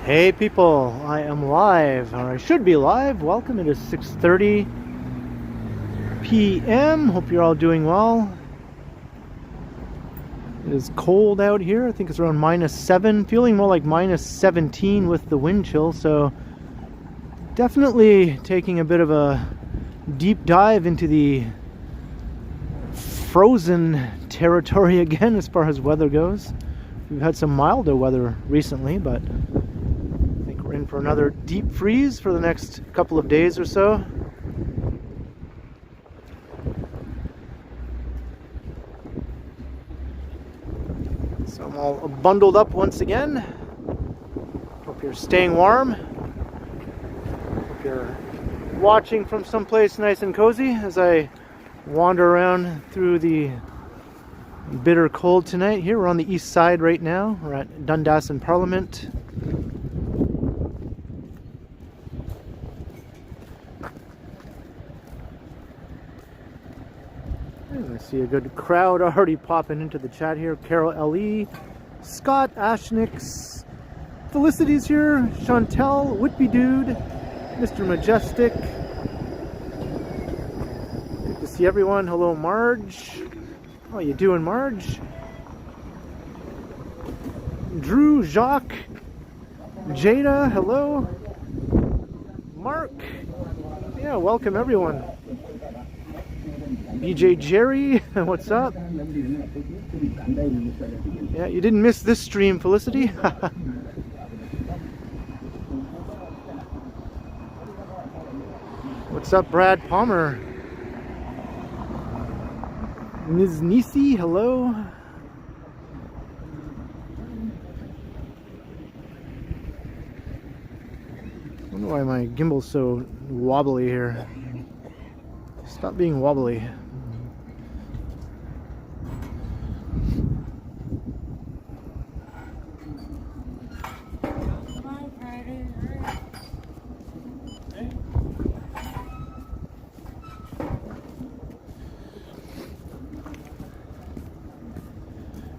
Hey people, I am live, or I should be live. Welcome, it is 6:30 p.m. Hope you're all doing well. It is cold out here. I think it's around -7, feeling more like -17 with the wind chill, so definitely taking a bit of a deep dive into the frozen territory again as far as weather goes. We've had some milder weather recently, but we're in for another deep freeze for the next couple of days or so. So I'm all bundled up once again. Hope you're staying warm. Hope you're watching from someplace nice and cozy as I wander around through the bitter cold tonight. Here we're on the east side right now. We're at Dundas and Parliament. I see a good crowd already popping into the chat here. Carol L.E., Scott Ashnix, Felicity's here, Chantel, Whitby Dude, Mr. Majestic. Good to see everyone. Hello, Marge. How you doing, Marge? Drew, Jacques, Jada, hello. Mark. Yeah, welcome everyone. BJ Jerry, what's up? Yeah, you didn't miss this stream, Felicity. What's up, Brad Palmer? Ms. Nisi, hello. I wonder why my gimbal's so wobbly here. Stop being wobbly.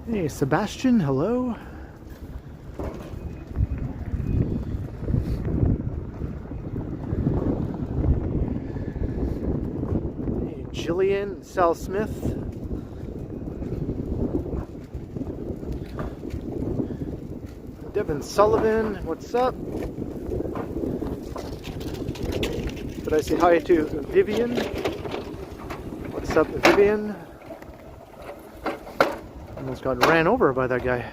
Hey, Sebastian, hello. Hey, Jillian, Sal Smith. Devin Sullivan, what's up? Did I say hi to Vivian? What's up, Vivian? Almost got ran over by that guy.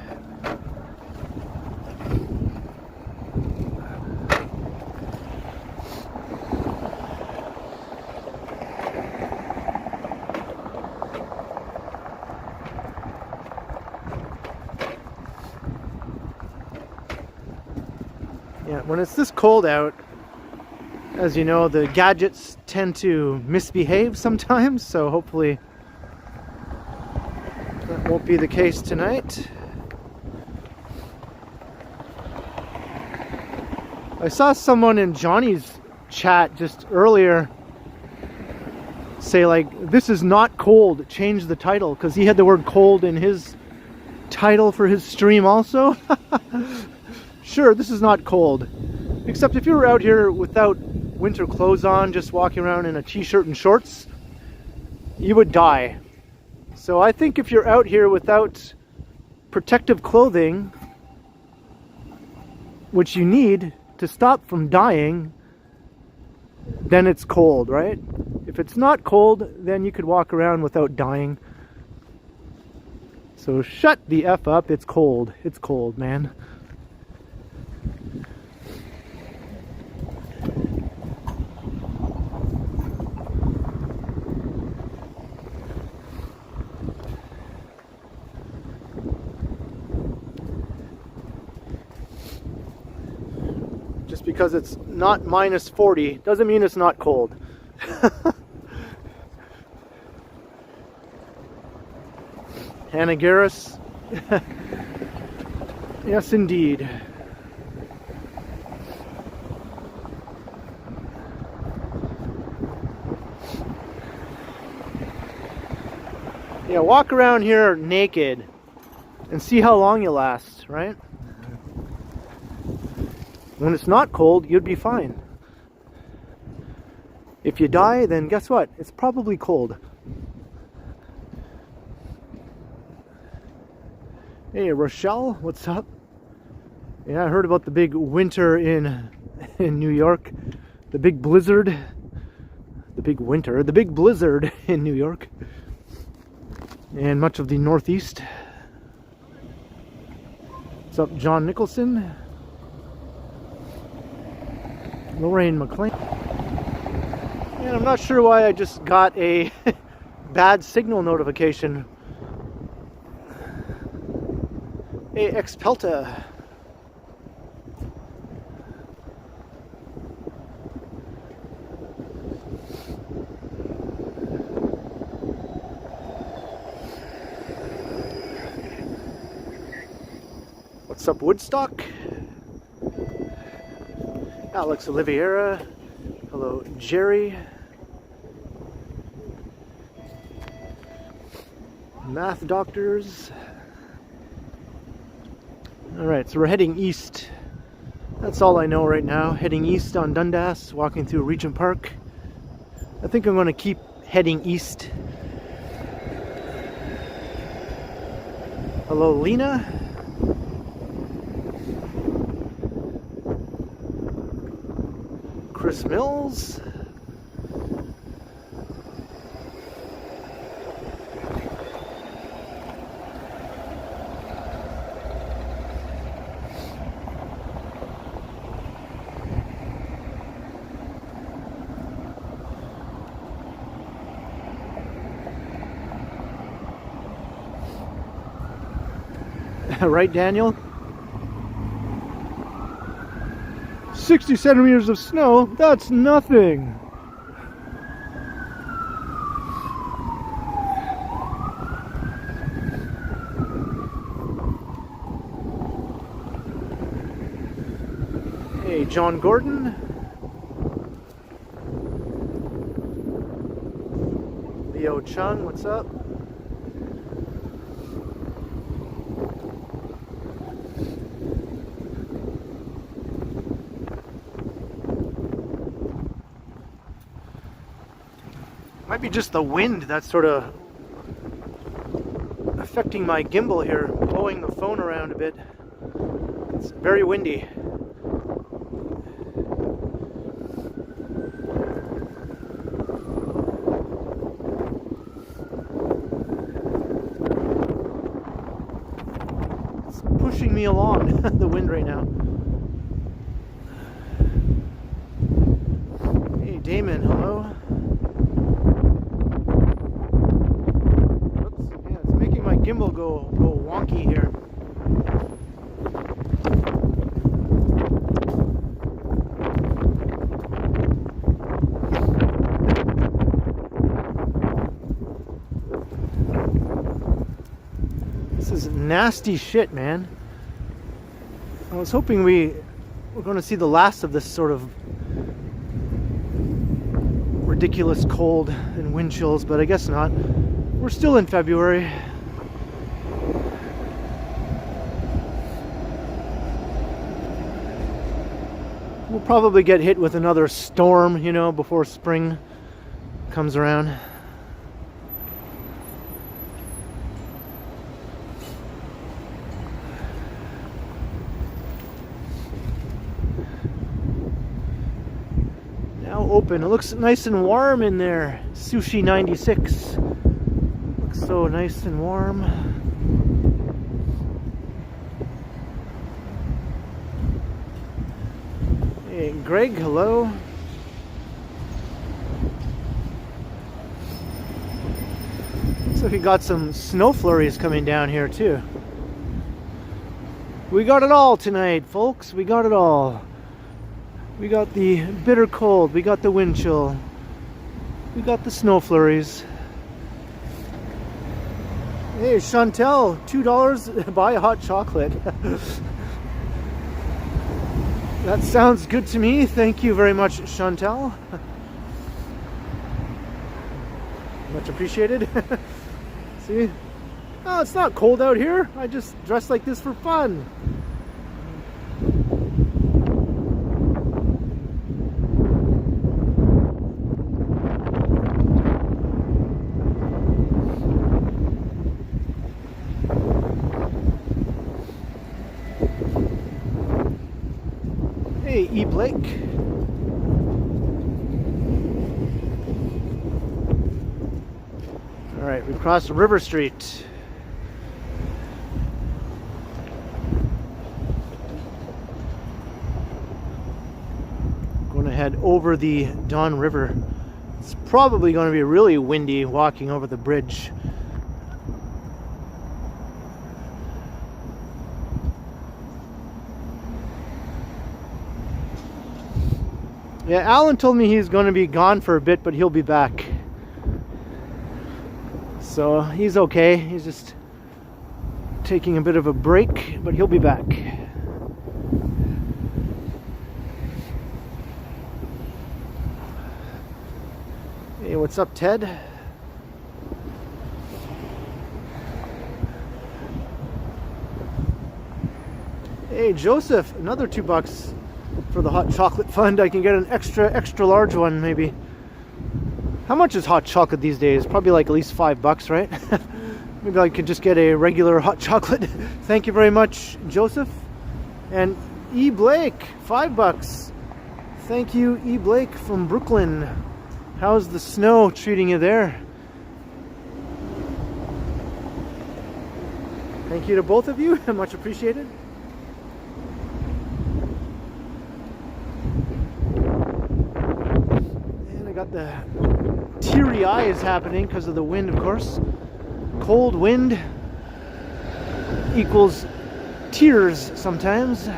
Yeah, when it's this cold out, as you know, the gadgets tend to misbehave sometimes, so hopefully that won't be the case tonight. I saw someone in Johnny's chat just earlier say, like, this is not cold, change the title, because he had the word cold in his title for his stream also. Sure, this is not cold, except if you were out here without winter clothes on, just walking around in a t-shirt and shorts, you would die. So I think if you're out here without protective clothing, which you need to stop from dying, then it's cold, right? If it's not cold, then you could walk around without dying. So shut the F up, it's cold. It's cold, man. Because it's not -40 doesn't mean it's not cold. Hannah Garris. Yes, indeed. Yeah, walk around here naked and see how long you last, right? When it's not cold, you'd be fine. If you die, then guess what? It's probably cold. Hey, Rochelle, what's up? Yeah, I heard about the big winter in New York. The big blizzard. The big winter. The big blizzard in New York. And much of the Northeast. What's up, John Nicholson? Lorraine McLean. And I'm not sure why I just got a bad signal notification. Hey, Expelta. What's up, Woodstock? Alex Oliveira. Hello, Jerry. Math Doctors. Alright, so we're heading east. That's all I know right now. Heading east on Dundas, walking through Regent Park. I think I'm going to keep heading east. Hello, Lena. Chris Mills. Right, Daniel? 60 centimeters of snow, that's nothing. Hey, John Gordon. Leo Chung, what's up? Might be just the wind that's sort of affecting my gimbal here, blowing the phone around a bit. It's very windy. It's pushing me along, the wind right now. Hey, Damon, hello. Gimbal go wonky here. This is nasty shit, man. I was hoping we're going to see the last of this sort of ridiculous cold and wind chills, but I guess not. We're still in February. We'll probably get hit with another storm, you know, before spring comes around. Now open. It looks nice and warm in there. Sushi 96. Looks so nice and warm. Hey, Greg, hello. Looks like we got some snow flurries coming down here too. We got it all tonight, folks. We got it all. We got the bitter cold. We got the wind chill. We got the snow flurries. Hey, Chantel, $2 buy a hot chocolate. That sounds good to me. Thank you very much, Chantel. Much appreciated. See? Oh, it's not cold out here. I just dress like this for fun. Hey, E. Blake. All right, we crossed River Street. Going to head over the Don River. It's probably going to be really windy walking over the bridge. Yeah, Alan told me he's going to be gone for a bit, but he'll be back. So he's okay. He's just taking a bit of a break, but he'll be back. Hey, what's up, Ted? Hey, Joseph, another $2 for the hot chocolate fund. I can get an extra large one, maybe. How much is hot chocolate these days? Probably like at least $5, right? Maybe I could just get a regular hot chocolate. Thank you very much, Joseph. And E. Blake, $5. Thank you, E. Blake from Brooklyn. How's the snow treating you there? Thank you to both of you. Much appreciated. And I got the teary eyes happening because of the wind, of course. Cold wind equals tears sometimes.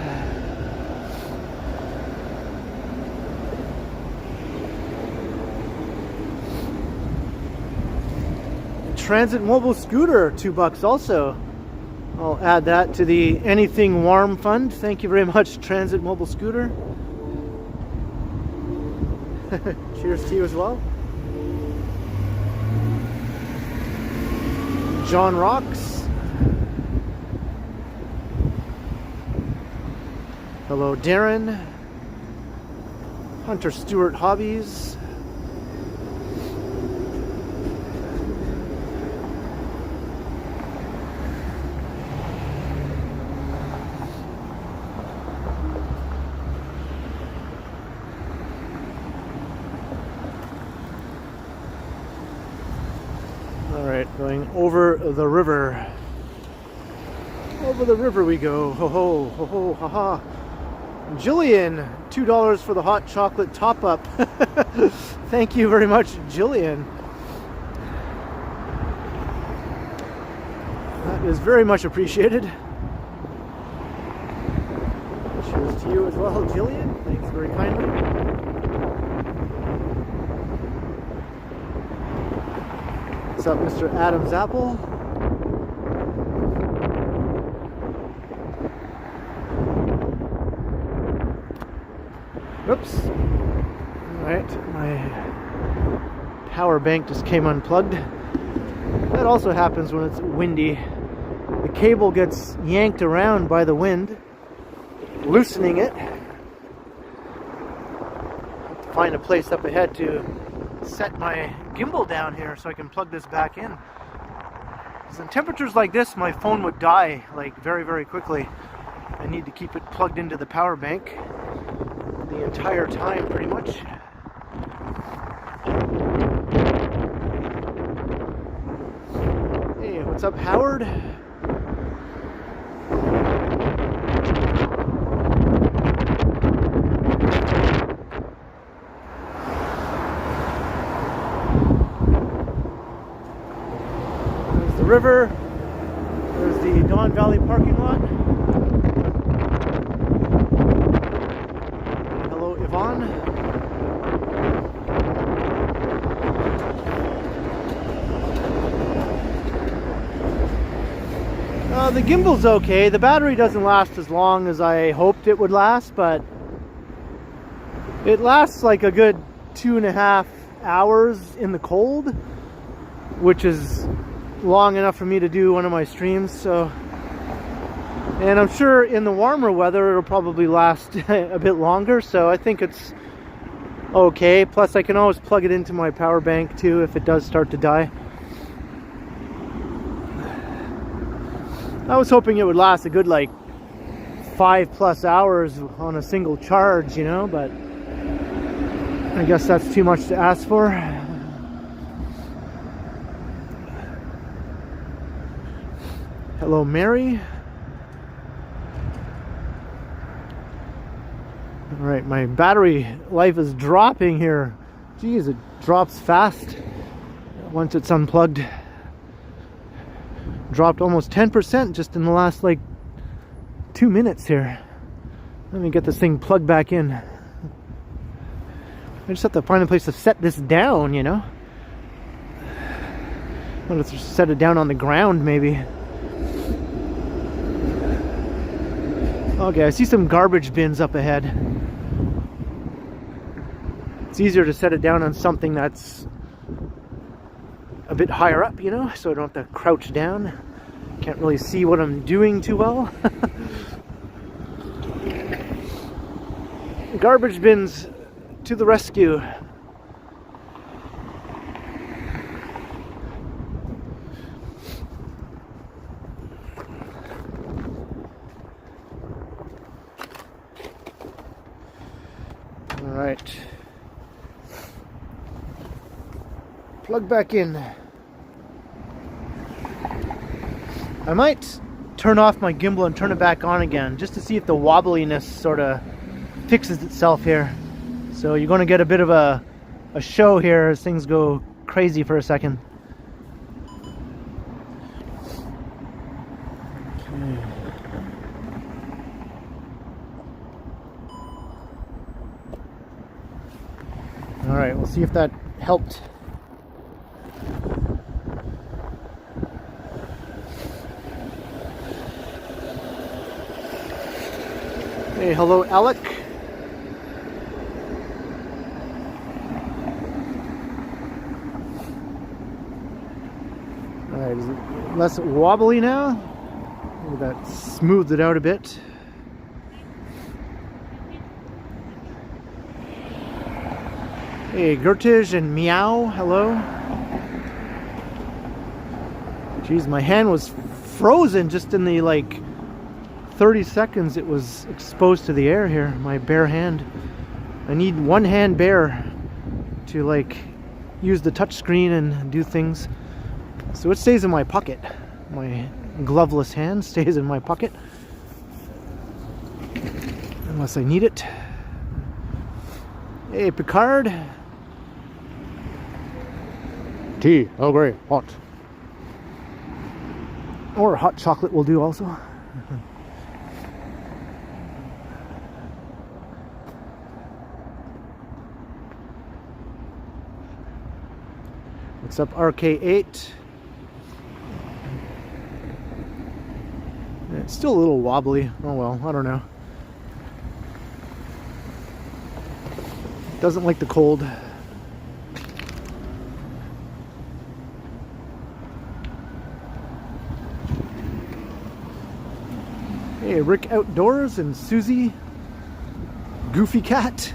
Transit mobile scooter, $2 also. I'll add that to the anything warm fund. Thank you very much, Transit mobile scooter. Cheers to you as well. John Rocks. Hello, Darren. Hunter Stewart Hobbies. Going over the river. Over the river we go. Ho ho, ho ho, ha ha. Jillian, $2 for the hot chocolate top up. Thank you very much, Jillian. That is very much appreciated. Cheers to you as well, Jillian. Thanks very kindly. What's up, Mr. Adam's Apple? Oops. Alright, my power bank just came unplugged. That also happens when it's windy. The cable gets yanked around by the wind, loosening it. I have to find a place up ahead to set my gimbal down here so I can plug this back in. Because in temperatures like this, my phone would die like very quickly. I need to keep it plugged into the power bank the entire time, pretty much. Hey, what's up, Howard? River. There's the Don Valley parking lot. Hello, Yvonne. The gimbal's okay. The battery doesn't last as long as I hoped it would last, but it lasts like a good 2.5 hours in the cold, which is long enough for me to do one of my streams. So, and I'm sure in the warmer weather it'll probably last a bit longer, so I think it's okay. Plus I can always plug it into my power bank too if it does start to die. I was hoping it would last a good like 5+ hours on a single charge, you know, but I guess that's too much to ask for. Hello, Mary. All right, my battery life is dropping here. Geez, it drops fast once it's unplugged. Dropped almost 10% just in the last like 2 minutes here. Let me get this thing plugged back in. I just have to find a place to set this down, you know. I'm gonna set it down on the ground maybe. Okay, I see some garbage bins up ahead. It's easier to set it down on something that's a bit higher up, you know, so I don't have to crouch down. Can't really see what I'm doing too well. Garbage bins to the rescue. All right. Plug back in. I might turn off my gimbal and turn it back on again just to see if the wobbliness sort of fixes itself here. So you're going to get a bit of a show here as things go crazy for a second. Okay. All right, we'll see if that helped. Hey, hello, Alec. All right, is it less wobbly now? Maybe that smoothed it out a bit. Hey, Gertige and Meow, hello. Jeez, my hand was frozen just in the like 30 seconds it was exposed to the air here, my bare hand. I need one hand bare to like use the touch screen and do things. So it stays in my pocket. My gloveless hand stays in my pocket. Unless I need it. Hey, Picard. Tea, Earl Grey, hot. Or hot chocolate will do also. What's up, RK8? It's still a little wobbly. Oh well, I don't know. Doesn't like the cold. Hey, Rick Outdoors and Susie. Goofy Cat.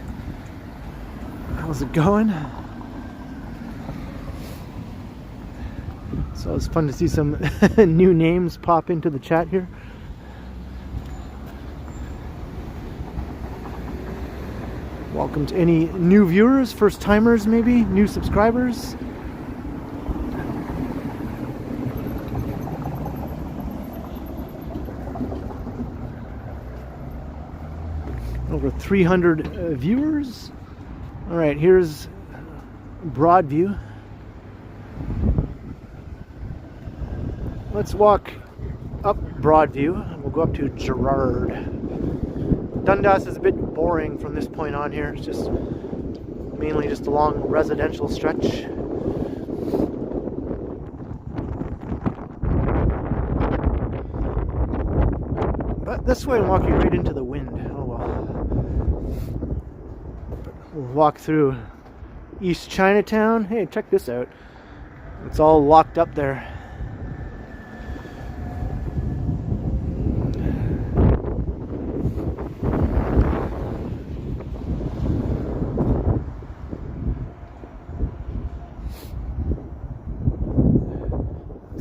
How's it going? So it's fun to see some new names pop into the chat here. Welcome to any new viewers, first timers maybe, new subscribers. Over 300 viewers. All right, here's Broadview. Let's walk up Broadview and we'll go up to Gerrard. Dundas is a bit boring from this point on here. It's just mainly just a long residential stretch. But this way I'm walking right into the wind. Oh well. We'll walk through East Chinatown. Hey, check this out. It's all locked up there.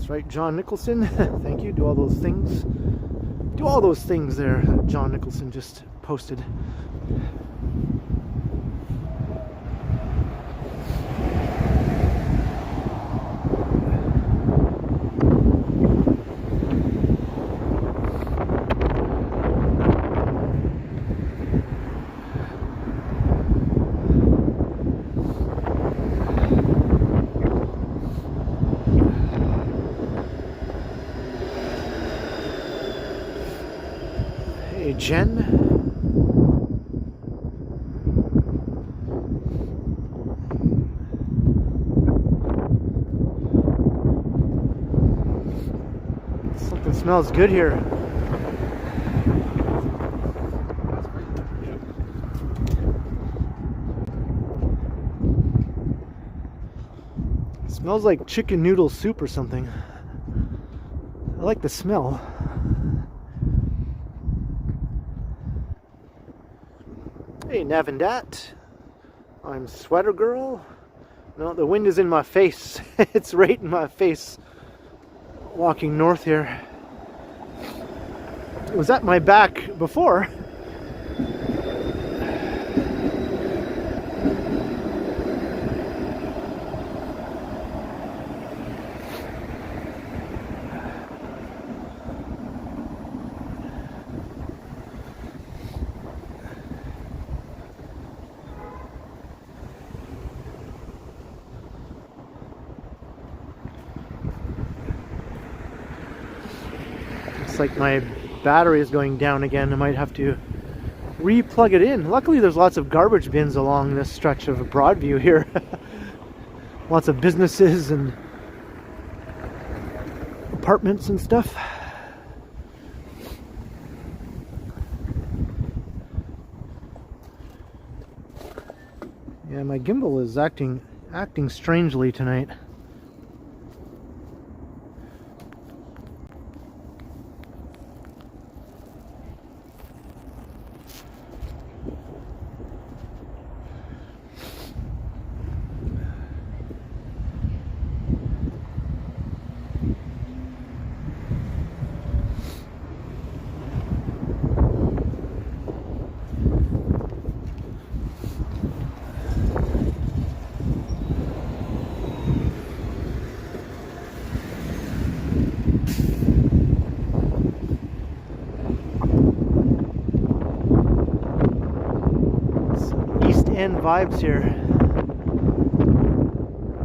Right, John Nicholson, thank you, do all those things. Do all those things there John Nicholson just posted. Jen. Something smells good here. It smells like chicken noodle soup or something. I like the smell. Hey, Navindat. I'm Sweater Girl. No, the wind is in my face. It's right in my face. Walking north here. It was at my back before. Like my battery is going down again. I might have to re-plug it in. Luckily there's lots of garbage bins along this stretch of Broadview here. Lots of businesses and apartments and stuff. Yeah, my gimbal is acting strangely tonight. Vibes here.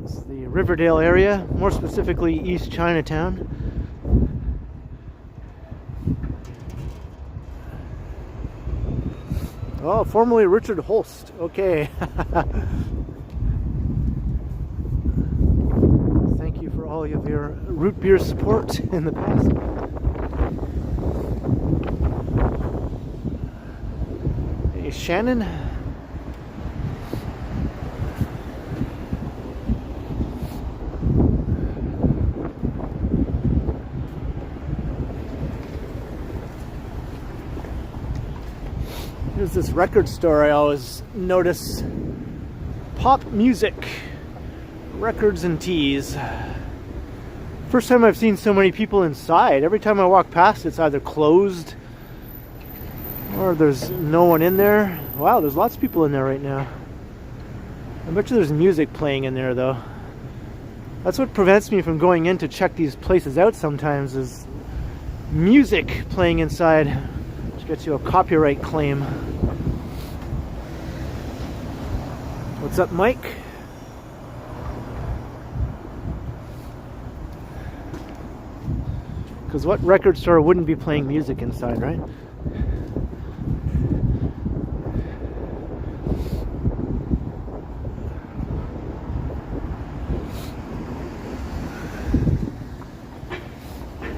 It's the Riverdale area, more specifically East Chinatown. Oh, formerly Richard Holst. Okay. Thank you for all of your root beer support in the past. Hey, Shannon. There's this record store I always notice. Pop music, records and teas. First time I've seen so many people inside. Every time I walk past, it's either closed or there's no one in there. Wow, there's lots of people in there right now. I bet you there's music playing in there though. That's what prevents me from going in to check these places out sometimes, is music playing inside, which gets you a copyright claim. What's up, Mike? Because what record store wouldn't be playing music inside, right?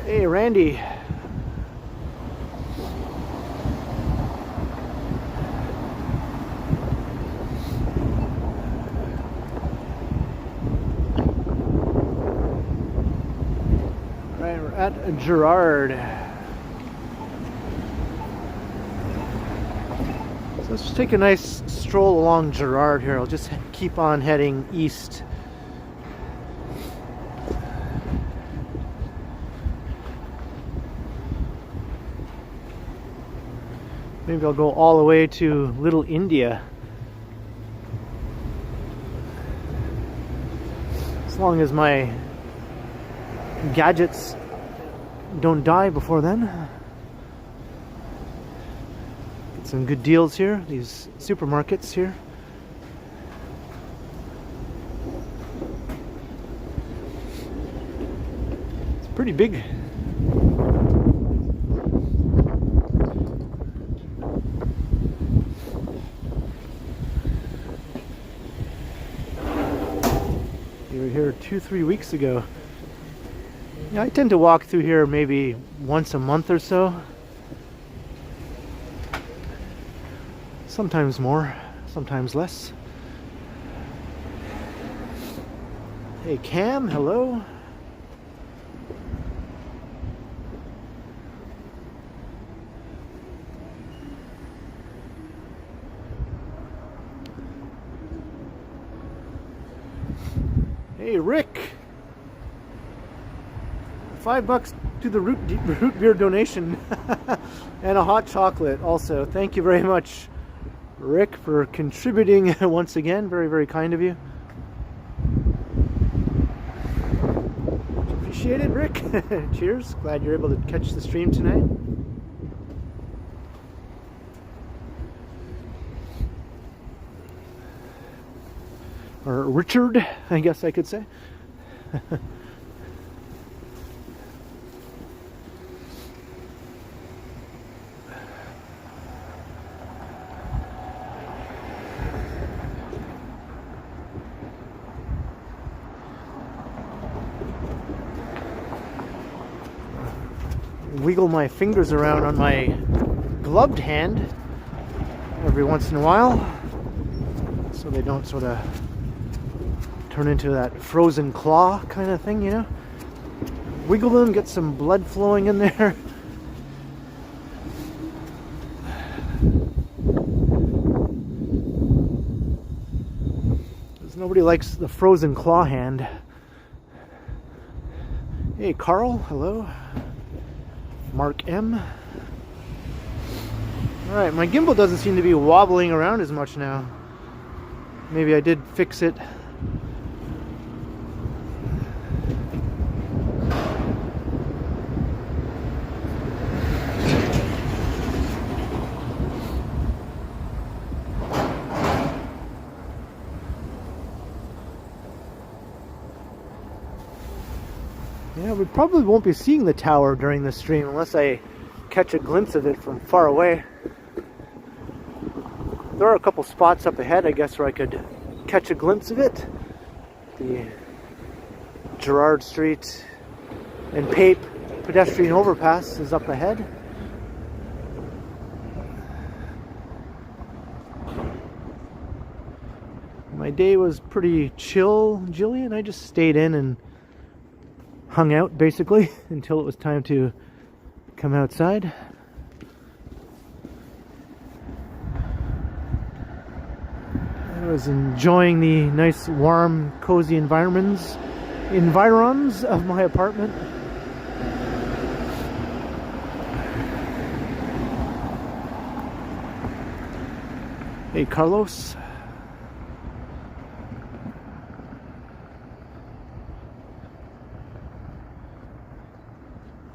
Hey, Randy. At Gerrard. So let's just take a nice stroll along Gerrard here. I'll just keep on heading east. Maybe I'll go all the way to Little India. As long as my gadgets don't die before then. Get some good deals here, these supermarkets here. It's pretty big. You were here 2-3 weeks ago. Yeah, I tend to walk through here maybe once a month or so. Sometimes more, sometimes less. Hey Cam, hello. Hey Rick. $5 to the root beer donation and a hot chocolate also. Thank you very much, Rick, for contributing once again. Very, very kind of you. Appreciate it, Rick. Cheers. Glad you're able to catch the stream tonight. Or Richard, I guess I could say. Wiggle my fingers around on my gloved hand every once in a while so they don't sort of turn into that frozen claw kind of thing, you know. Wiggle them, get some blood flowing in there. Because nobody likes the frozen claw hand. Hey Carl, hello. Mark M. Alright, my gimbal doesn't seem to be wobbling around as much now. Maybe I did fix it. Yeah, we probably won't be seeing the tower during the stream unless I catch a glimpse of it from far away. There are a couple spots up ahead, I guess, where I could catch a glimpse of it. The Gerrard Street and Pape pedestrian overpass is up ahead. My day was pretty chill, Jillian. I just stayed in and hung out basically until it was time to come outside. I was enjoying the nice, warm, cozy environs of my apartment. Hey Carlos.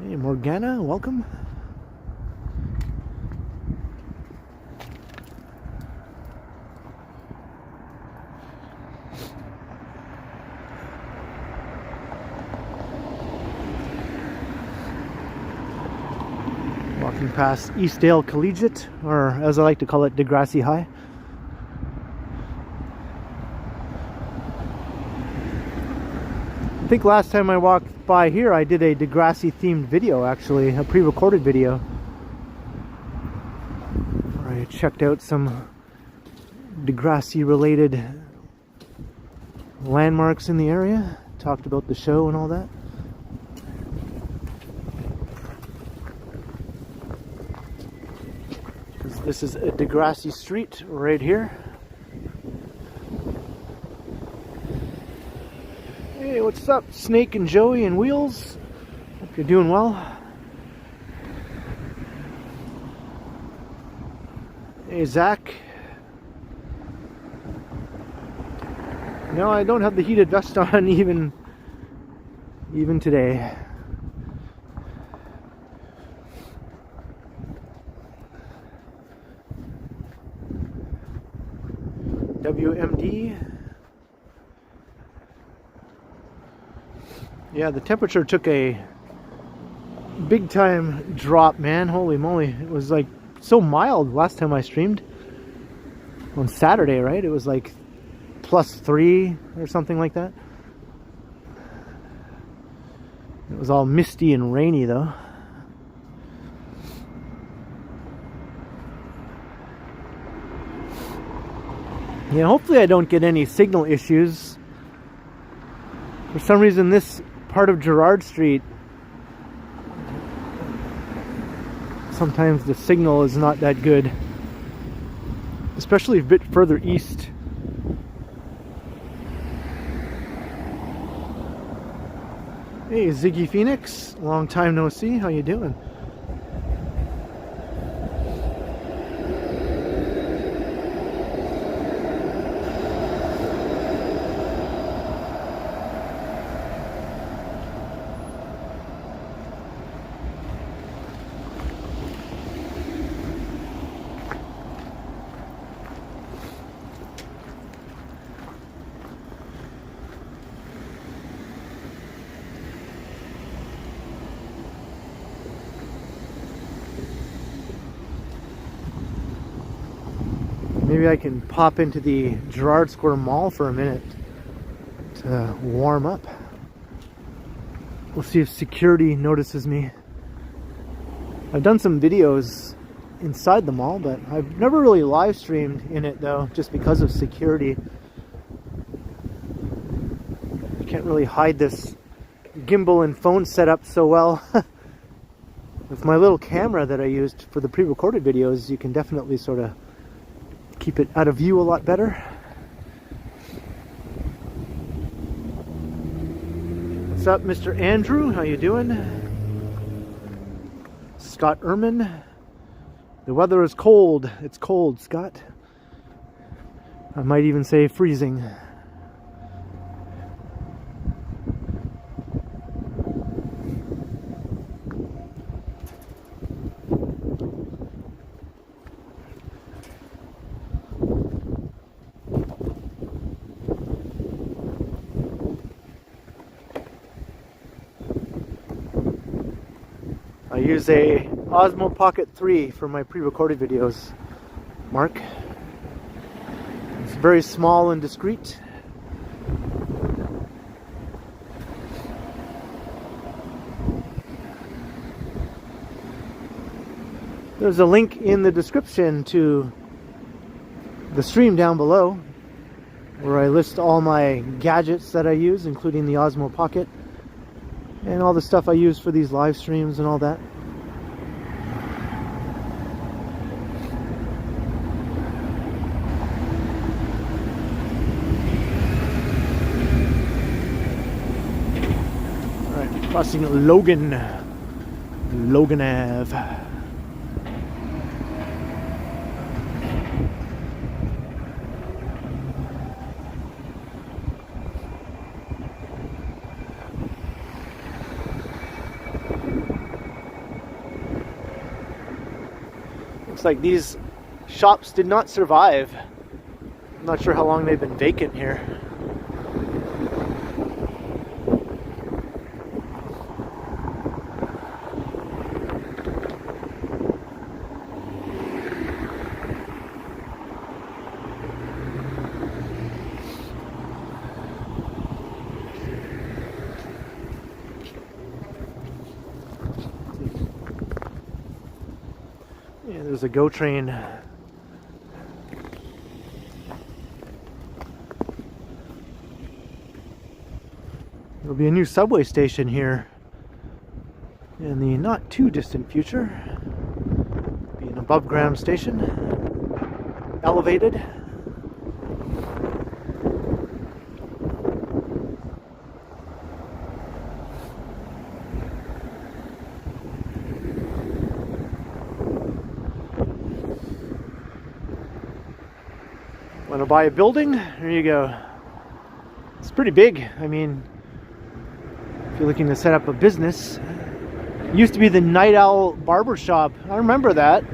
Hey Morgana, welcome. Walking past Eastdale Collegiate, or as I like to call it, Degrassi High. I think last time I walked by here I did a Degrassi themed video, actually, a pre-recorded video where I checked out some Degrassi related landmarks in the area, talked about the show and all that. This is a Degrassi Street right here. Hey, what's up, Snake and Joey and Wheels? Hope you're doing well. Hey, Zach. No, I don't have the heated vest on even today. WMD. Yeah, the temperature took a big time drop, man. Holy moly. It was like so mild last time I streamed. On Saturday, right? It was like +3 or something like that. It was all misty and rainy though. Yeah, hopefully I don't get any signal issues. For some reason this part of Gerrard Street, sometimes the signal is not that good. Especially a bit further east. Hey, Ziggy Phoenix, long time no see. How you doing? Maybe I can pop into the Gerrard Square Mall for a minute to warm up. We'll see if security notices me. I've done some videos inside the mall, but I've never really live streamed in it though, just because of security. I can't really hide this gimbal and phone setup so well. With my little camera that I used for the pre-recorded videos, you can definitely sort of keep it out of view a lot better. What's up, Mr. Andrew? How you doing? Scott Ehrman. The weather is cold. It's cold, Scott. I might even say freezing. I use a Osmo Pocket 3 for my pre-recorded videos, Mark. It's very small and discreet. There's a link in the description to the stream down below where I list all my gadgets that I use, including the Osmo Pocket and all the stuff I use for these live streams and all that. Alright, crossing Logan Ave. Looks like these shops did not survive. I'm not sure how long they've been vacant here. Yeah, there's a GO train. There'll be a new subway station here in the not too distant future. Be an above ground station, elevated. Want to buy a building? There you go. It's pretty big. I mean, if you're looking to set up a business. It used to be the Night Owl Barber Shop. I remember that.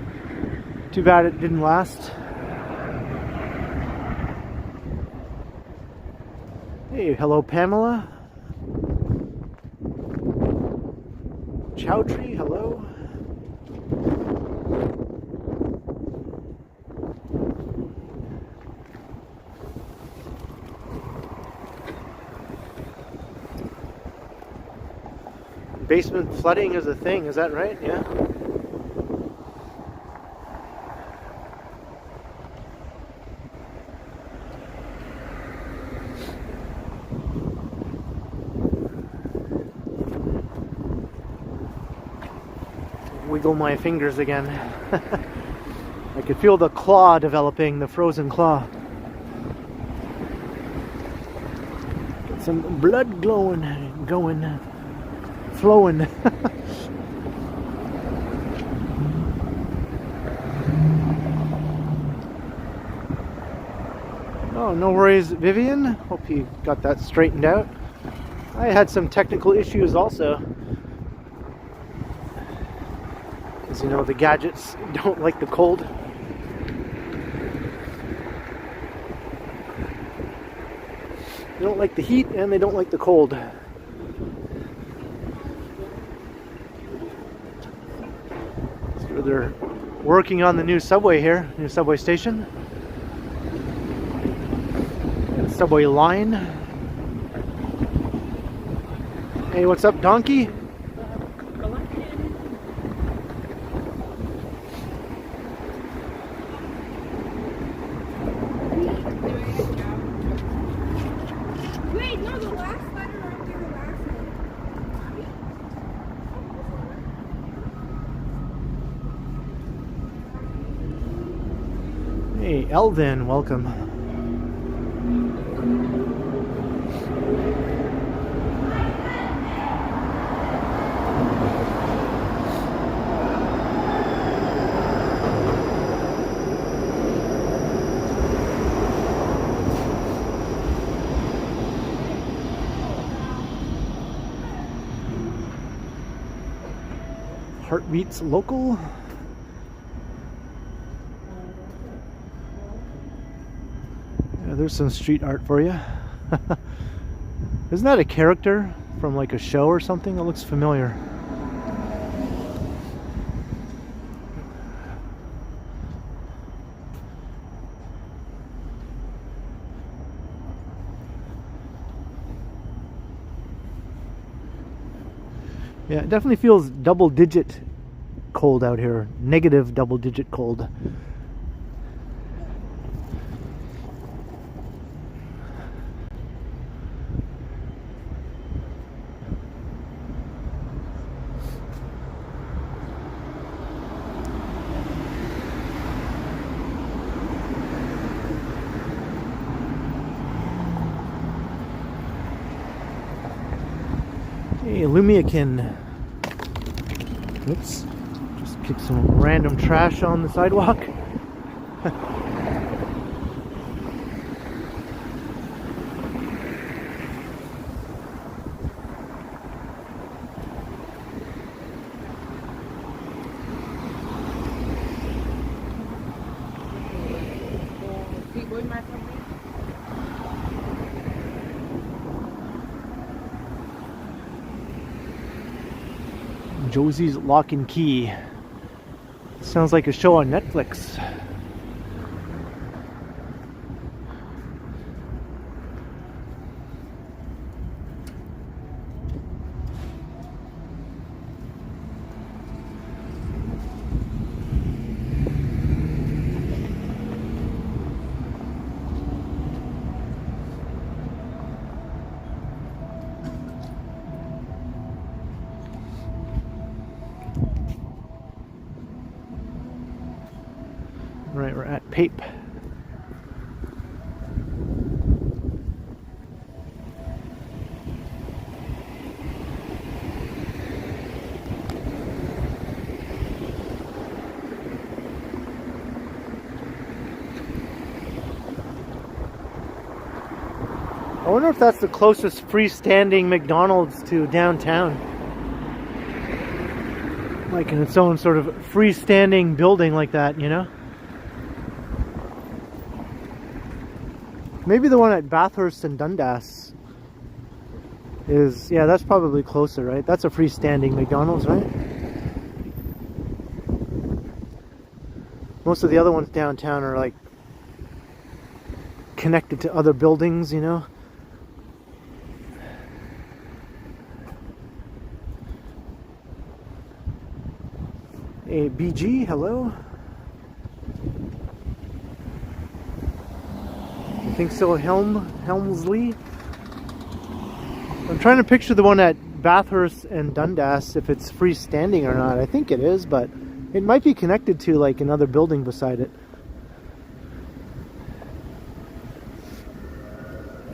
Too bad it didn't last. Hey, hello Pamela. Chowdhury, hello. Basement flooding is a thing, is that right? Yeah. Wiggle my fingers again. I could feel the claw developing, the frozen claw. Get some blood going. Flowing. Oh, no worries, Vivian. Hope you got that straightened out. I had some technical issues also. As you know, the gadgets don't like the cold. They don't like the heat and they don't like the cold. They're working on the new subway here, new subway station. And subway line. Hey, what's up, donkey? Wait, no, the last letter right there, the last one. Hey, Elvin, welcome. Heartbeats local. There's some street art for you. Isn't that a character from like a show or something? It looks familiar. Yeah, it definitely feels double-digit cold out here. Negative double-digit cold. Hey, Lumiakin. Oops. Just kicked some random trash on the sidewalk. Josie's Lock and Key. Sounds like a show on Netflix. Right, we're at Pape. I wonder if that's the closest freestanding McDonald's to downtown. Like in its own sort of freestanding building like that, you know? Maybe the one at Bathurst and Dundas is, yeah, that's probably closer, right? That's a freestanding McDonald's, right? Most of the other ones downtown are like connected to other buildings, you know? Hey, BG, hello? I think so, Helmsley? I'm trying to picture the one at Bathurst and Dundas, if it's freestanding or not. I think it is, but it might be connected to like another building beside it.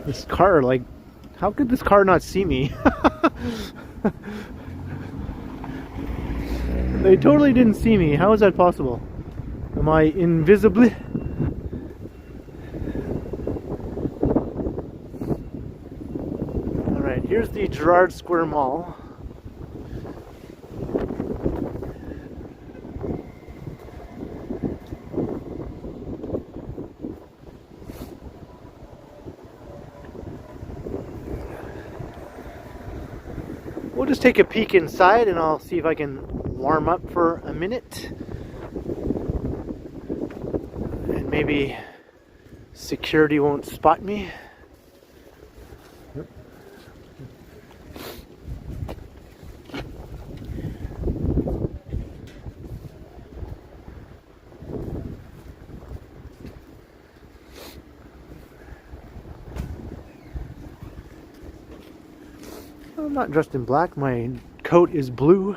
This car, like, how could this car not see me? They totally didn't see me. How is that possible? Am I invisible? Alright, here's the Gerrard Square Mall. We'll just take a peek inside and I'll see if I can warm up for a minute. And maybe security won't spot me. I'm not dressed in black, my coat is blue.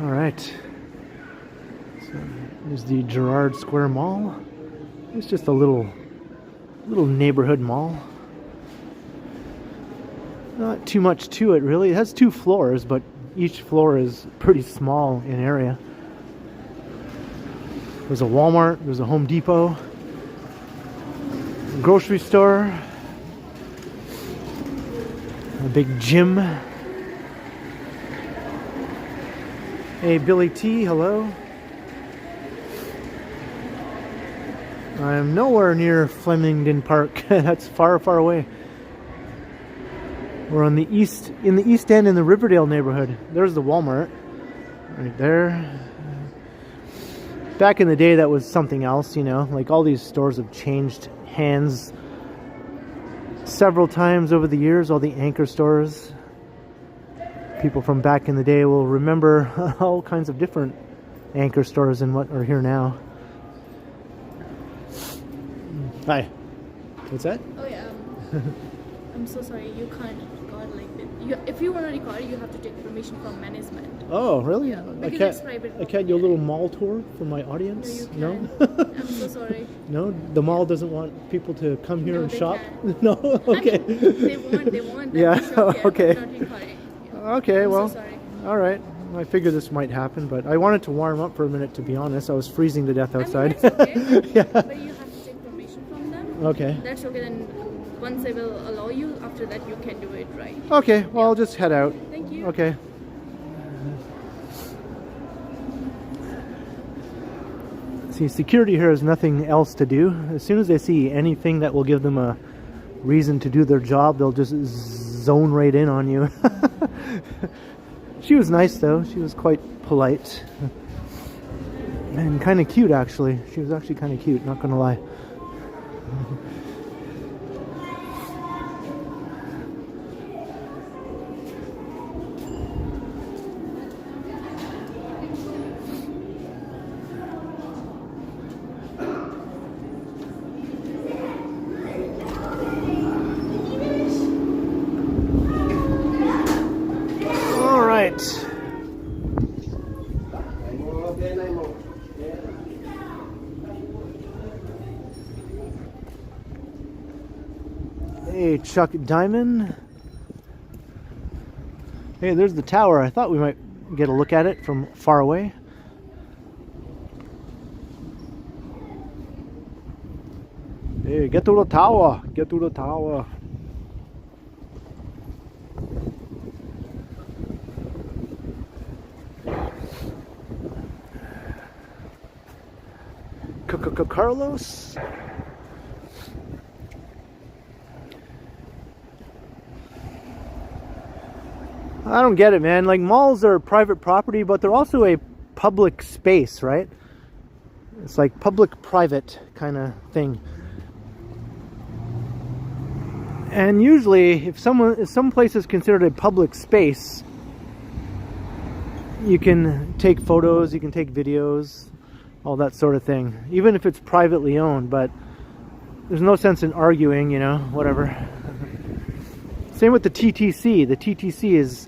Alright. So there's the Gerrard Square Mall. It's just a little neighborhood mall. Not too much to it, really. It has 2 floors, but each floor is pretty small in area. There's a Walmart, there's a Home Depot, a grocery store, a big gym. Hey, Billy T, hello. I'm nowhere near Flemington Park. That's far, far away. We're on the east, in the East End in the Riverdale neighborhood. There's the Walmart, right there. Back in the day, that was something else, you know. Like, all these stores have changed hands several times over the years. All the anchor stores. People from back in the day will remember all kinds of different anchor stores and what are here now. Hi. What's that? Oh yeah. I'm so sorry. You can't record like that. If you want to record, you have to take permission from management. Oh, really? Yeah, I because it's private. can't do a little mall tour for my audience? No, you can't. No? I'm so sorry. No? The mall doesn't want people to come here No, and they shop? can't. No? Okay. I mean, they want. Yeah, Shop, okay. Not recording. Yeah. Okay, I'm well, so sorry. all right. I figured this might happen, but I wanted to warm up for a minute, to be honest. I was freezing to death outside. I mean, that's okay. Yeah. But you have to take permission from them. Okay. That's okay. Then once they will allow you, after that you can do it, right? Okay, well, I'll just head out. Thank you. Okay. See, security here has nothing else to do. As soon as they see anything that will give them a reason to do their job, they'll just zone right in on you. She was nice, though. She was quite polite. And kind of cute, actually. She was actually kind of cute, not gonna lie. Hey, Chuck Diamond. Hey, there's the tower. I thought we might get a look at it from far away. Hey, get to the tower. Get to the tower. Carlos. I don't get it, man. Like, malls are private property, but they're also a public space, right? It's like public-private kind of thing. And usually, if some place is considered a public space, you can take photos, you can take videos, all that sort of thing, even if it's privately owned. But there's no sense in arguing, you know, whatever. Same with the TTC. The TTC is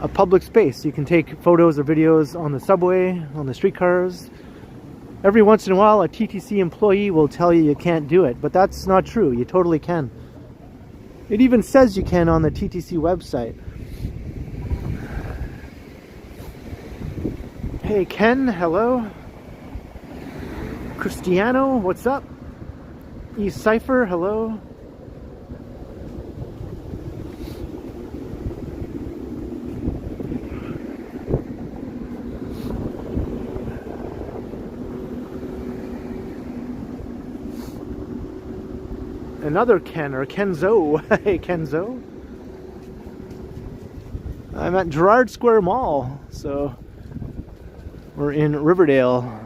a public space. You can take photos or videos on the subway, on the streetcars. Every once in a while, a TTC employee will tell you can't do it, but that's not true. You totally can. It even says you can on the TTC website. Hey, Ken, hello. Cristiano, what's up? E-Cypher, hello. Another Ken, or Kenzo. Hey, Kenzo. I'm at Gerrard Square Mall, so we're in Riverdale.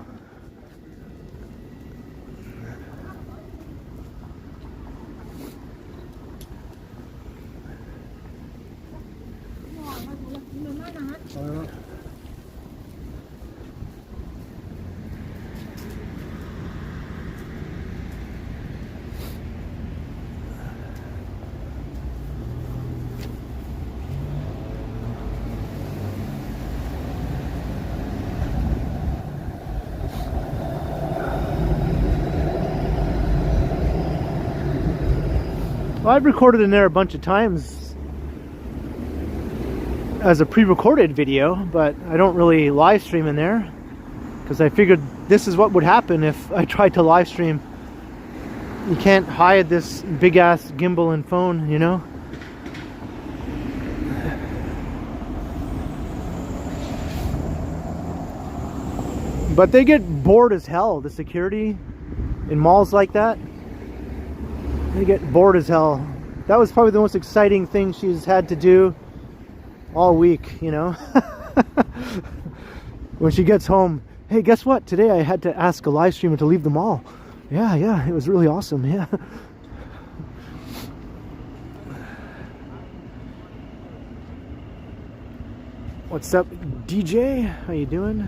Well, I've recorded in there a bunch of times as a pre-recorded video, but I don't really live stream in there because I figured this is what would happen if I tried to live stream. You can't hide this big ass gimbal and phone, you know? But they get bored as hell, the security in malls like that. They get bored as hell. That was probably the most exciting thing she's had to do all week, you know? When she gets home, hey, guess what? Today I had to ask a live streamer to leave the mall. Yeah, it was really awesome, yeah. What's up, DJ? How you doing?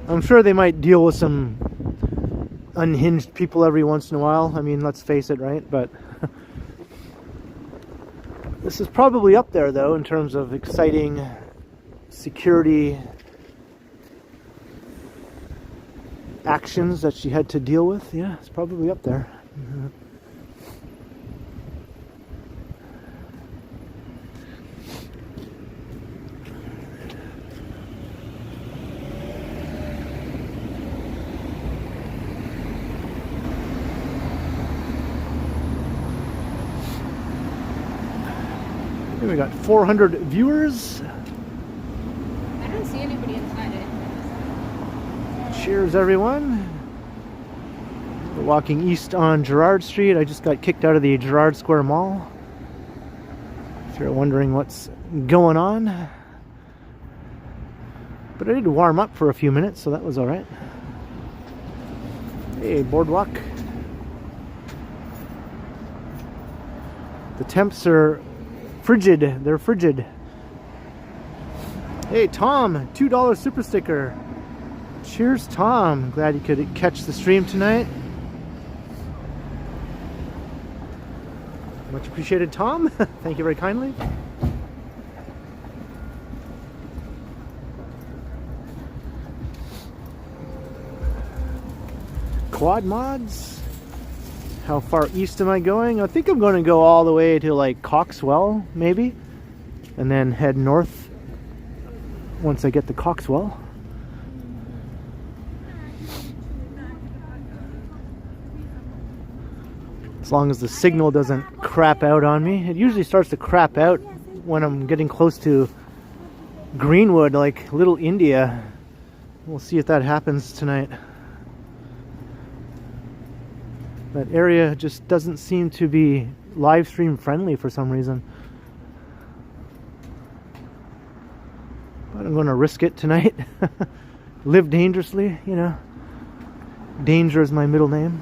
I'm sure they might deal with some unhinged people every once in a while. I mean, let's face it, right? But this is probably up there, though, in terms of exciting security actions that she had to deal with. Yeah, it's probably up there. Mm-hmm. We got 400 viewers. I don't see anybody inside it. Cheers, everyone. We're walking east on Gerrard Street. I just got kicked out of the Gerrard Square Mall. If you're wondering what's going on. But I did warm up for a few minutes, so that was alright. Hey, boardwalk. The temps are frigid. They're frigid. Hey, Tom, $2 super sticker. Cheers, Tom. Glad you could catch the stream tonight. Much appreciated, Tom. Thank you very kindly. Quad Mods. How far east am I going? I think I'm going to go all the way to like Coxwell, maybe, and then head north once I get to Coxwell. As long as the signal doesn't crap out on me. It usually starts to crap out when I'm getting close to Greenwood, like Little India. We'll see if that happens tonight. That area just doesn't seem to be live stream friendly for some reason. But I'm going to risk it tonight. Live dangerously, you know. Danger is my middle name.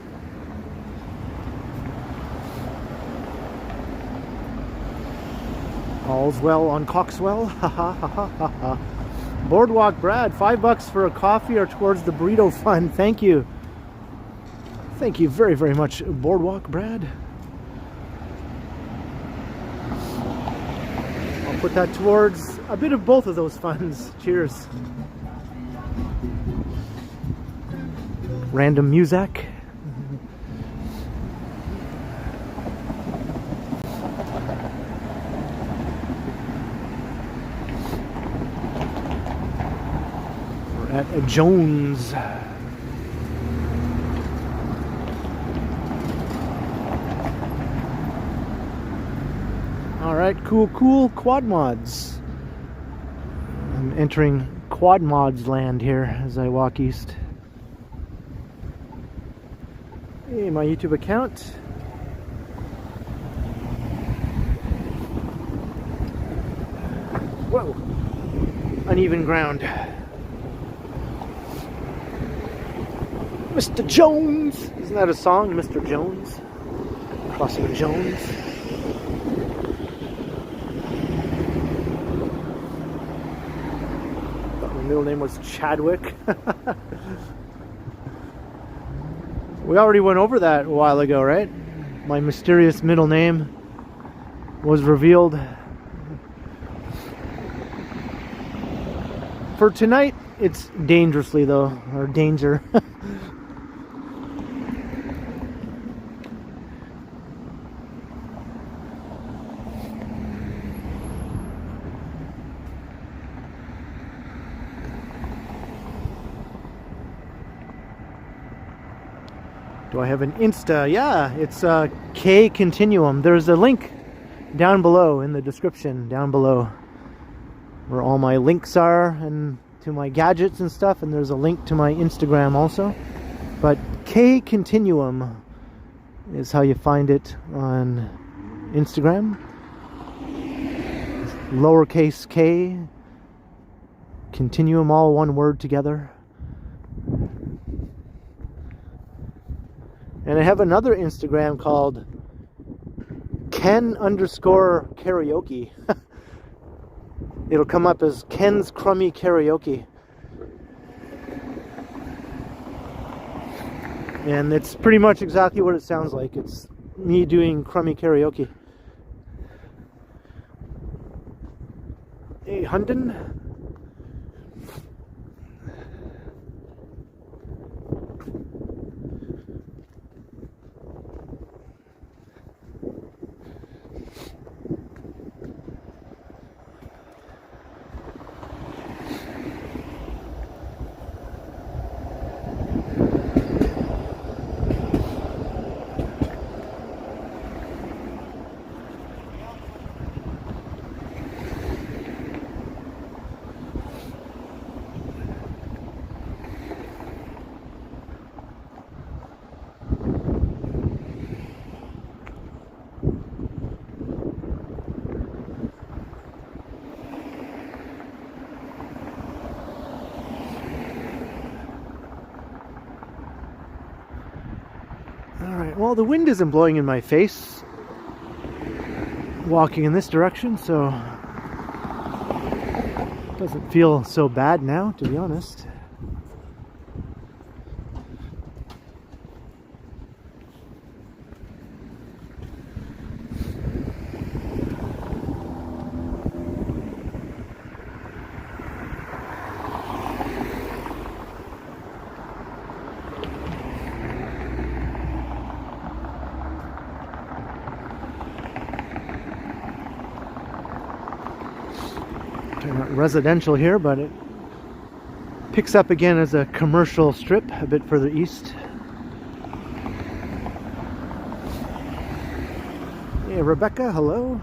All's well on Coxwell. Ha ha ha ha ha ha. Boardwalk Brad, $5 for a coffee or towards the burrito fund. Thank you. Thank you very, very much, Boardwalk Brad. I'll put that towards a bit of both of those funds. Cheers. Random music. We're at Jones. Alright, cool quad mods. I'm entering quad mods land here as I walk east. Hey, my YouTube account. Whoa! Uneven ground. Mr. Jones! Isn't that a song, Mr. Jones? Crossing Jones. Middle name was Chadwick. We already went over that a while ago, right? My mysterious middle name was revealed. For tonight, it's dangerously though, or danger. Do I have an Insta? Yeah, it's Ken Continuum. There's a link down below in the description, down below, where all my links are and to my gadgets and stuff, and there's a link to my Instagram also. But Ken Continuum is how you find it on Instagram. Lowercase k, Continuum, all one word together. And I have another Instagram called Ken_karaoke. It'll come up as Ken's Crummy Karaoke. And it's pretty much exactly what it sounds like. It's me doing crummy karaoke. Hey, Hunden. Well, the wind isn't blowing in my face walking in this direction, so it doesn't feel so bad now, to be honest. not residential here, but it picks up again as a commercial strip a bit further east. Hey, Rebecca, hello.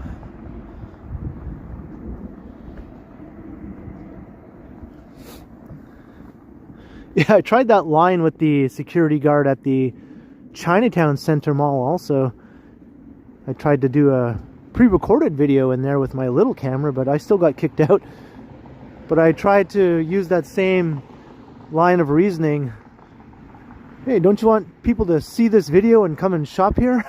Yeah, I tried that line with the security guard at the Chinatown Center Mall also. I tried to do a pre-recorded video in there with my little camera, but I still got kicked out. But I tried to use that same line of reasoning. Hey, don't you want people to see this video and come and shop here?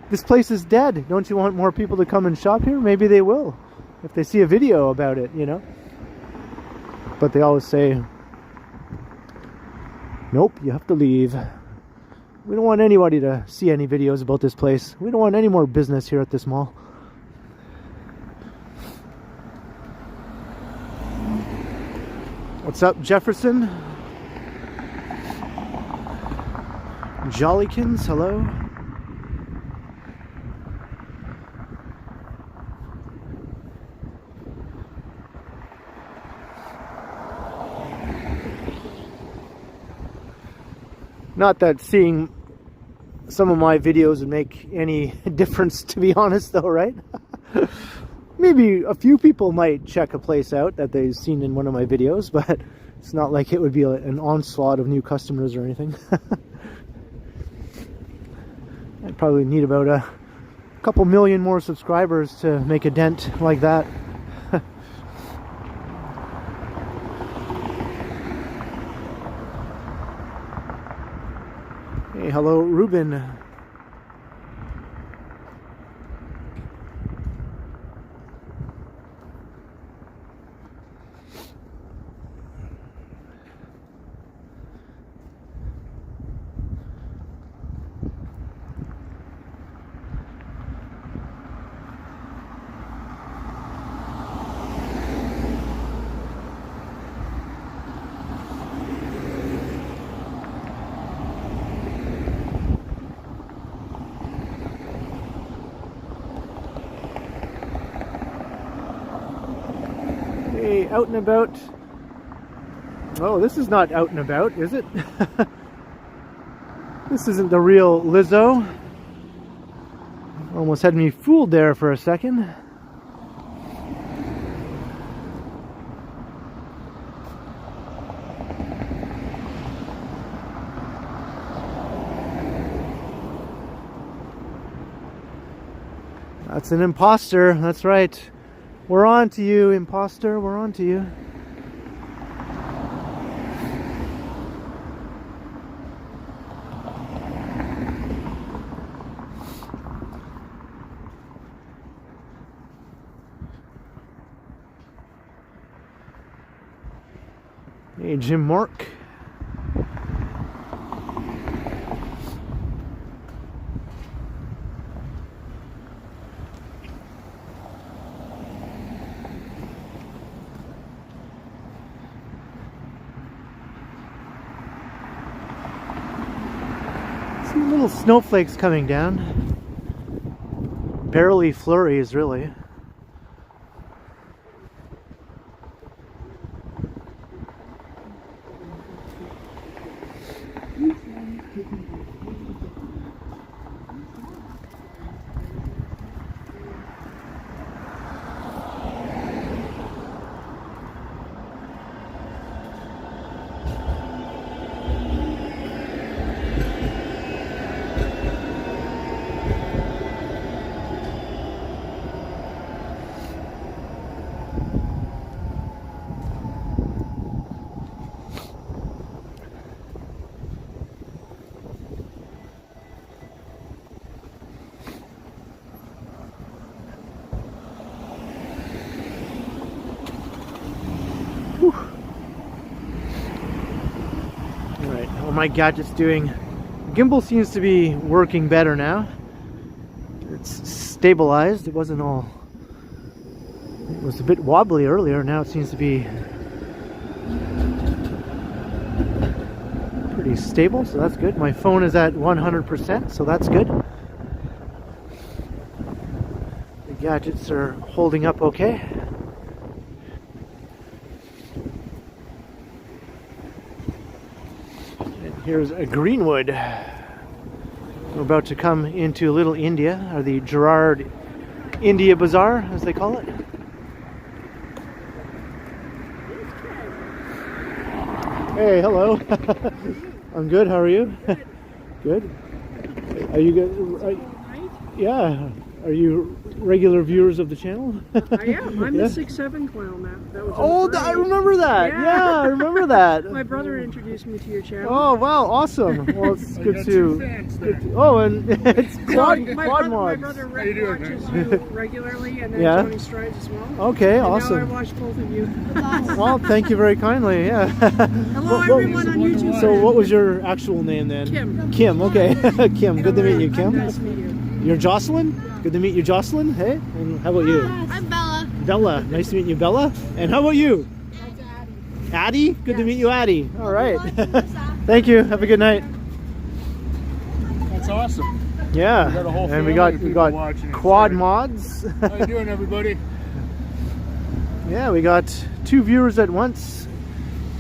This place is dead. Don't you want more people to come and shop here? Maybe they will, if they see a video about it, you know? But they always say, nope, you have to leave. We don't want anybody to see any videos about this place. We don't want any more business here at this mall. What's up, Jefferson? Jollykins, hello. Not that seeing some of my videos would make any difference, to be honest, though, right? Maybe a few people might check a place out that they've seen in one of my videos, but it's not like it would be an onslaught of new customers or anything. I'd probably need about a couple million more subscribers to make a dent like that. Hey, hello, Ruben. Out and about. Oh, this is not out and about, is it? This isn't the real Lizzo. Almost had me fooled there for a second. That's an imposter, that's right. We're on to you, imposter. We're on to you. Hey, Jim Mark. Little snowflakes coming down. Barely flurries, really. My gadget's doing. Gimbal seems to be working better now. It's stabilized. It wasn't all. It was a bit wobbly earlier. Now it seems to be pretty stable, so that's good. My phone is at 100%, so that's good. The gadgets are holding up okay. Here's a Greenwood. We're about to come into Little India, or the Gerrard India Bazaar, as they call it. Hey, hello. I'm good. How are you? Good. Are you good? Yeah. Are you regular viewers of the channel? I am. I'm the 6'7" clown now. That was I remember that. Yeah, I remember that. My brother introduced me to your channel. Oh, wow. Awesome. Well, it's good to... Oh, and it's Quad Mods. My brother watches you regularly, and then Tony Strides as well. Okay, and awesome. Now I watch both of you. Well, thank you very kindly. Yeah. Hello, everyone on YouTube. So, what was your actual name then? Kim. Kim. Okay. Kim. Good to meet you, Kim. Nice to meet you. You're Jocelyn? Good to meet you, Jocelyn. Hey, and how about you? I'm Bella. Bella. Nice to meet you, Bella. And how about you? Addie. Addie? Good to meet you, Addie. All right. Thank you. Have a good night. That's awesome. Yeah. We got a whole and we family got watching. Quad Mods. How you doing, everybody? Yeah, we got 2 viewers at once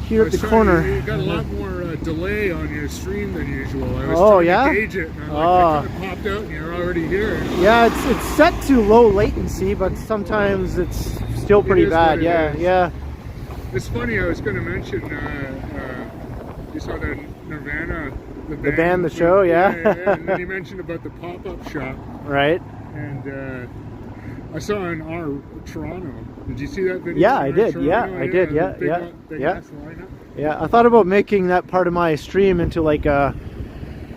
here at the corner. You got a lot more delay on your stream than usual. I was trying to gauge it, and I kind of popped out, and you're already here. Yeah, it's set to low latency, but sometimes it's still pretty bad. Yeah. It's funny. I was going to mention you saw the Nirvana, the band, the show, yeah. And then you mentioned about the pop-up shop, right? And I saw in our Toronto. Did you see that video? Yeah, I did. I did. Yeah, I thought about making that part of my stream into like a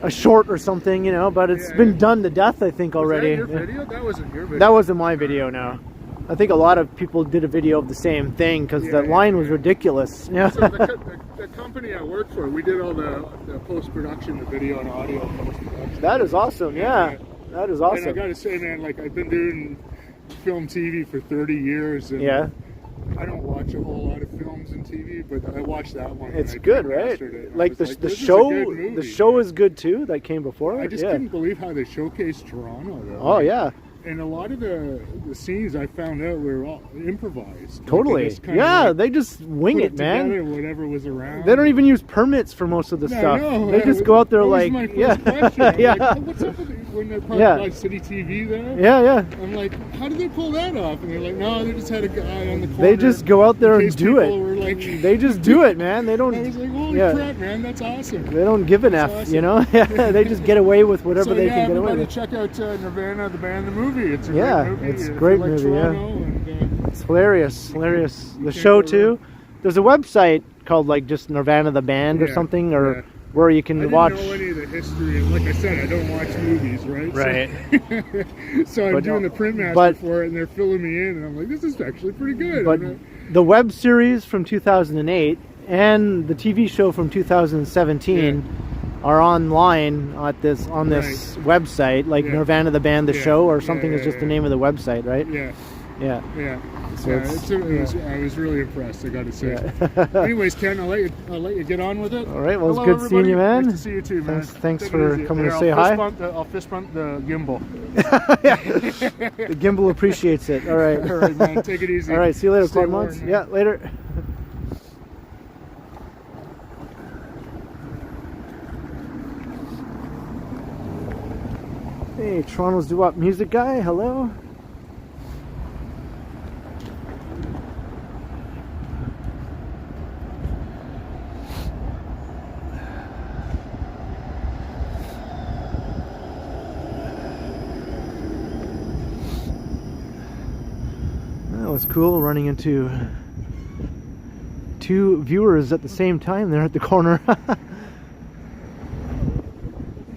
short or something, you know, but it's been done to death, I think, already. Was that your video? That wasn't your video. That wasn't my video, no. I think a lot of people did a video of the same thing because the line was ridiculous. Yeah. So the company I work for, we did all the post-production, the video and audio post-production. That is awesome, yeah. That is awesome. And I gotta say, man, like, I've been doing film TV for 30 years, and I don't watch a whole lot of films and TV, but I watched that one. It's good, right? Like the show is good too. That came before. I just couldn't believe how they showcased Toronto, though. Oh yeah. And a lot of the scenes I found out were all improvised. Totally. They just wing it, man. Together, whatever was around. They don't even use permits for most of the stuff. They just go out there like, my first question. Yeah. Like, what's up with when they're part of like City TV there? Yeah. I'm like, how did they pull that off? And they're like, no, they just had a guy on the corner. They just go out there and do it. Like, they just do it, man. They don't. I was like, holy crap, man, that's awesome. They don't give an F, awesome. You know. They just get away with whatever they can get away with. Check out Nirvana, the band, the movie. It's a great movie. It's a great movie. And, it's hilarious. The show too. There's a website called like just Nirvana the band or something, or where you can watch. I didn't know any of the history. Like I said, I don't watch movies, right? Right. So I'm doing the print master for it, and they're filling me in, and I'm like, this is actually pretty good. But the web series from 2008 and the TV show from 2017 are online on this website, like Nirvana the band, the show, or something is just the name of the website, right? Yeah. So I was really impressed, I got to say. Anyways, Ken, I'll let you get on with it. All right. Well, hello, it's good everybody. seeing you, man. Nice to see you too, man. Thanks for coming to say hi. I'll fist bump the gimbal. The gimbal appreciates it. All right. All right, man. Take it easy. All right. See you later, Stay Quad warm, Mods. man. Yeah. Later. Hey, Toronto's doo-wop music guy. Hello. That was cool, running into 2 viewers at the same time there at the corner.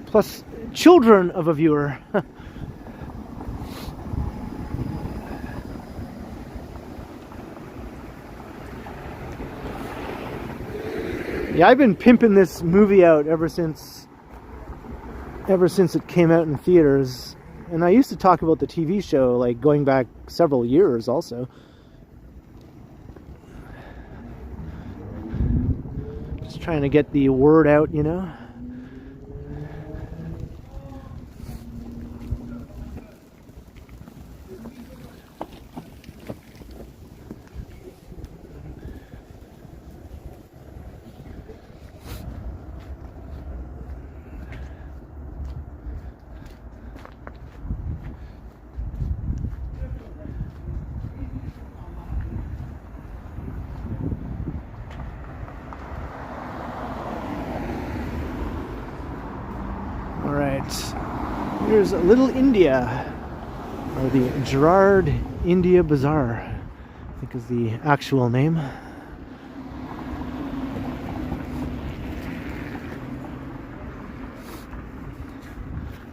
Plus children of a viewer. Yeah, I've been pimping this movie out ever since it came out in theaters. And I used to talk about the TV show, like going back several years also. Just trying to get the word out, you know. right, here's Little India, or the Gerrard India Bazaar, I think is the actual name.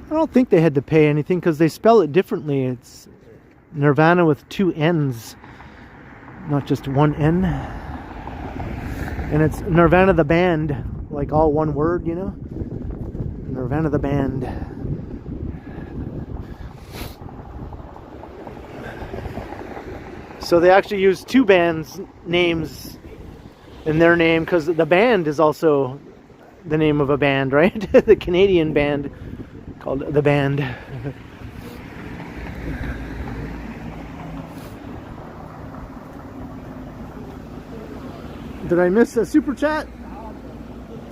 I don't think they had to pay anything because they spell it differently. It's Nirvana with 2 N's, not just 1 N. And it's Nirvana the band, like all one word, you know? Nirvana the band. So they actually use 2 bands' names in their name because the band is also the name of a band, right? The Canadian band called The Band. Did I miss a super chat?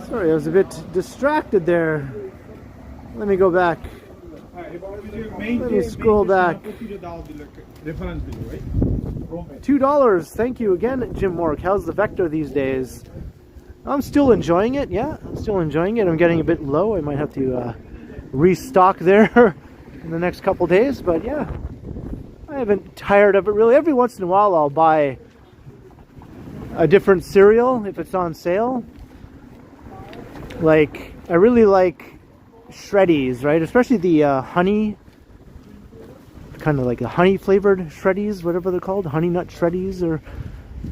Sorry, I was a bit distracted there. Let me go back. Let me scroll back. $2. Thank you again, Jim Mork. How's the Vector these days? I'm still enjoying it. Yeah, I'm still enjoying it. I'm getting a bit low. I might have to restock there in the next couple days. But yeah, I haven't tired of it really. Every once in a while I'll buy a different cereal if it's on sale. Like, I really like Shreddies, right? Especially the honey, kind of like a honey flavored Shreddies, whatever they're called, honey nut Shreddies. Or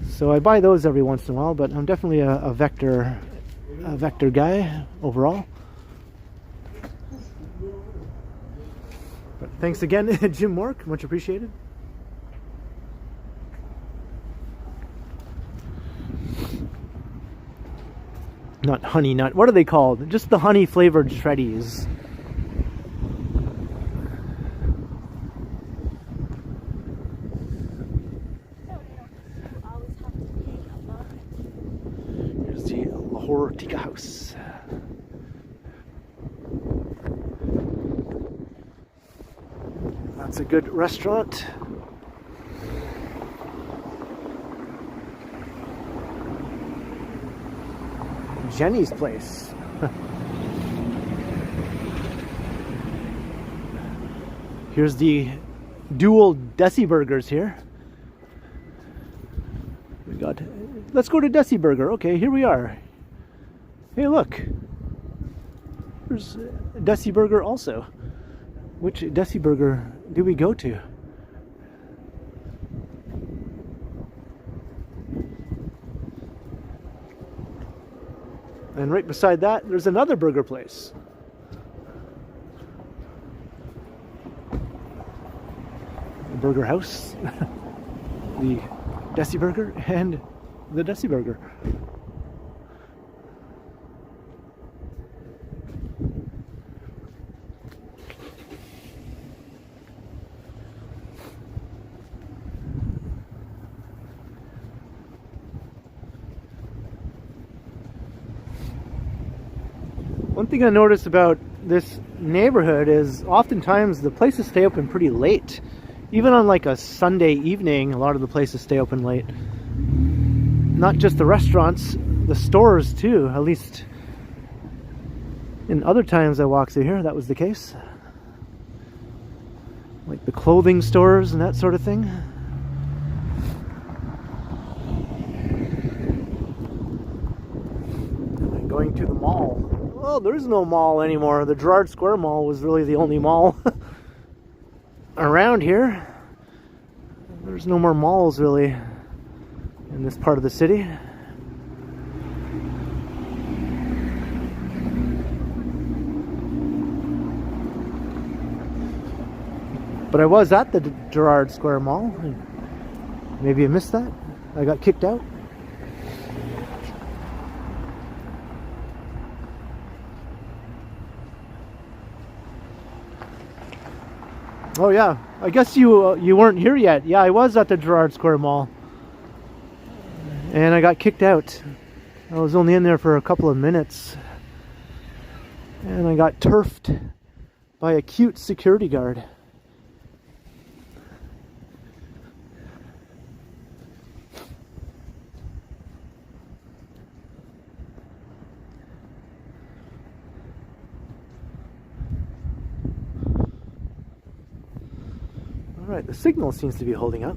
so I buy those every once in a while. But I'm definitely a Vector guy overall. But thanks again, Jim Mork, much appreciated. Not honey nut. What are they called? Just the honey flavored Shreddies. Here's the Lahore Tikka House. That's a good restaurant. Jenny's place. Here's the dual Desi burgers here. We got. Let's go to Desi Burger. Okay, here we are. Hey, look. There's Desi Burger also. Which Desi Burger do we go to? And right beside that, there's another burger place. The Burger House, the Desi Burger, and the Desi Burger. One thing I noticed about this neighborhood is oftentimes the places stay open pretty late. Even on like a Sunday evening, a lot of the places stay open late. Not just the restaurants, the stores too. At least in other times I walked through here, that was the case. Like the clothing stores and that sort of thing. Going to the mall. Well, there's no mall anymore. The Gerrard Square Mall was really the only mall around here. There's no more malls really in this part of the city. But I was at the Gerrard Square Mall. Maybe I missed that. I got kicked out. Oh yeah, I guess you weren't here yet. Yeah, I was at the Gerrard Square Mall. And I got kicked out. I was only in there for a couple of minutes. And I got turfed by a cute security guard. Right, the signal seems to be holding up.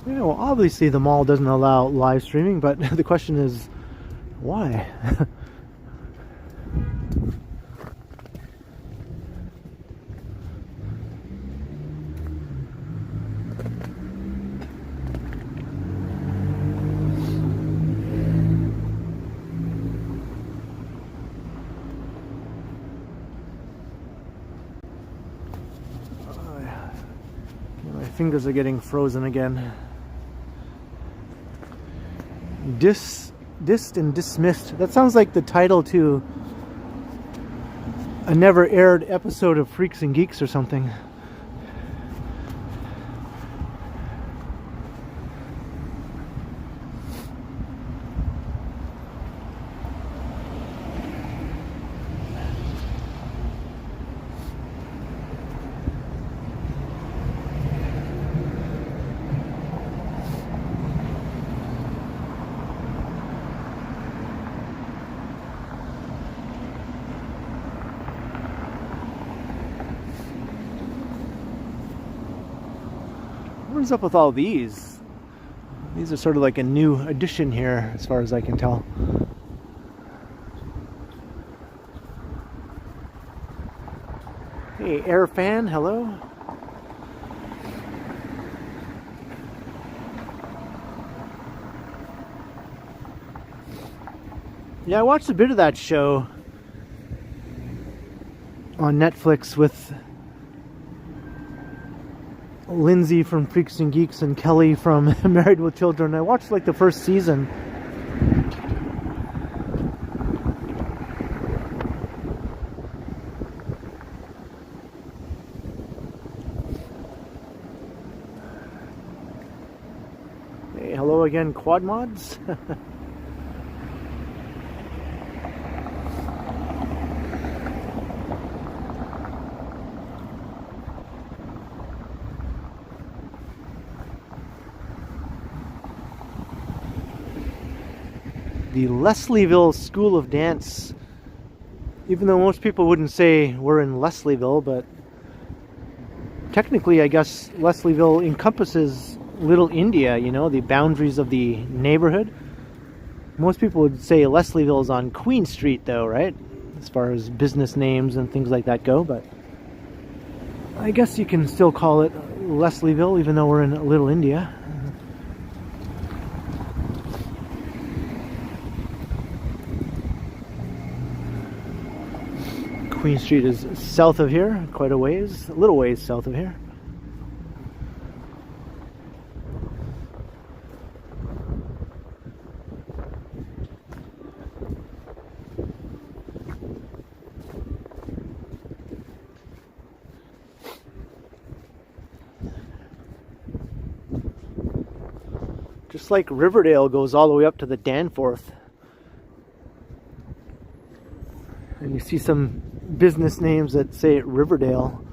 Yeah, well, obviously the mall doesn't allow live streaming, but the question is, why? My fingers are getting frozen again. Dissed and dismissed. That sounds like the title to a never aired episode of Freaks and Geeks or something. What's up with all these? These are sort of like a new addition here, as far as I can tell. Hey, Air Fan, hello. Yeah, I watched a bit of that show on Netflix with Lindsay from Freaks and Geeks and Kelly from Married with Children. I watched like the first season. Hey, hello again, Quad Mods. The Leslieville School of Dance. Even though most people wouldn't say we're in Leslieville, but technically I guess Leslieville encompasses Little India, you know, the boundaries of the neighborhood. Most people would say Leslieville is on Queen Street though, right? As far as business names and things like that go, but I guess you can still call it Leslieville even though we're in Little India. Queen Street is south of here, quite a ways, a little ways south of here. Just like Riverdale goes all the way up to the Danforth. And you see some business names that say Riverdale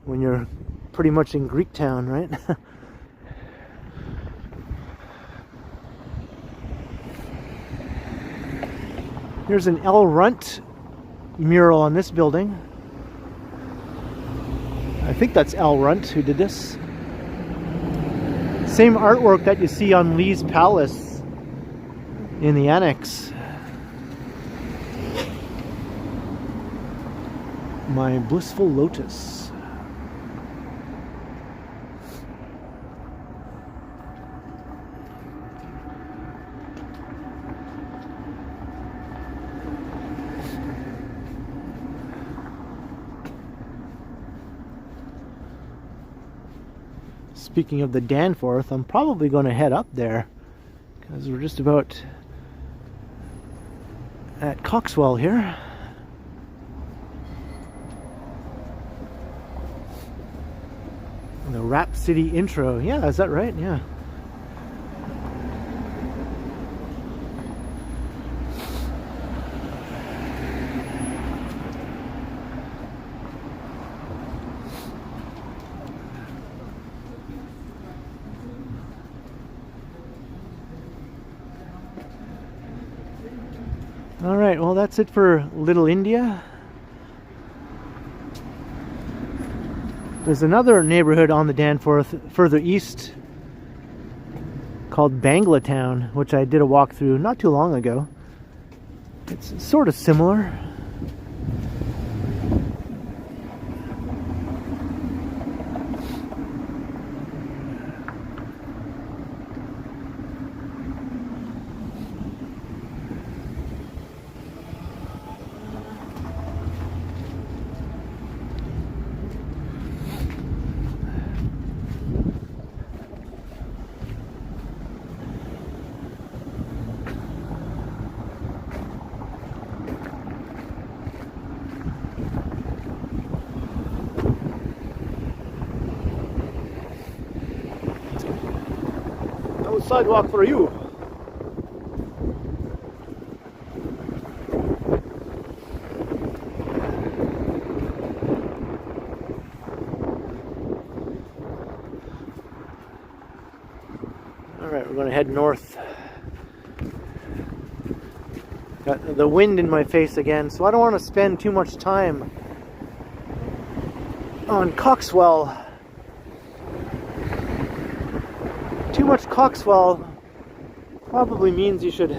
when you're pretty much in Greektown, right? Here's an L. Runt mural on this building. I think that's L. Runt who did this. Same artwork that you see on Lee's Palace in the annex. My Blissful Lotus. Speaking of the Danforth, I'm probably going to head up there because we're just about at Coxwell here. The Rap City intro. Yeah, is that right? Yeah. All right, well, that's it for Little India. There's another neighborhood on the Danforth further east called Banglatown, which I did a walk through not too long ago. It's sort of similar. Sidewalk for you. All right, we're going to head north. Got the wind in my face again, so I don't want to spend too much time on Coxwell. Too much Coxwell probably means you should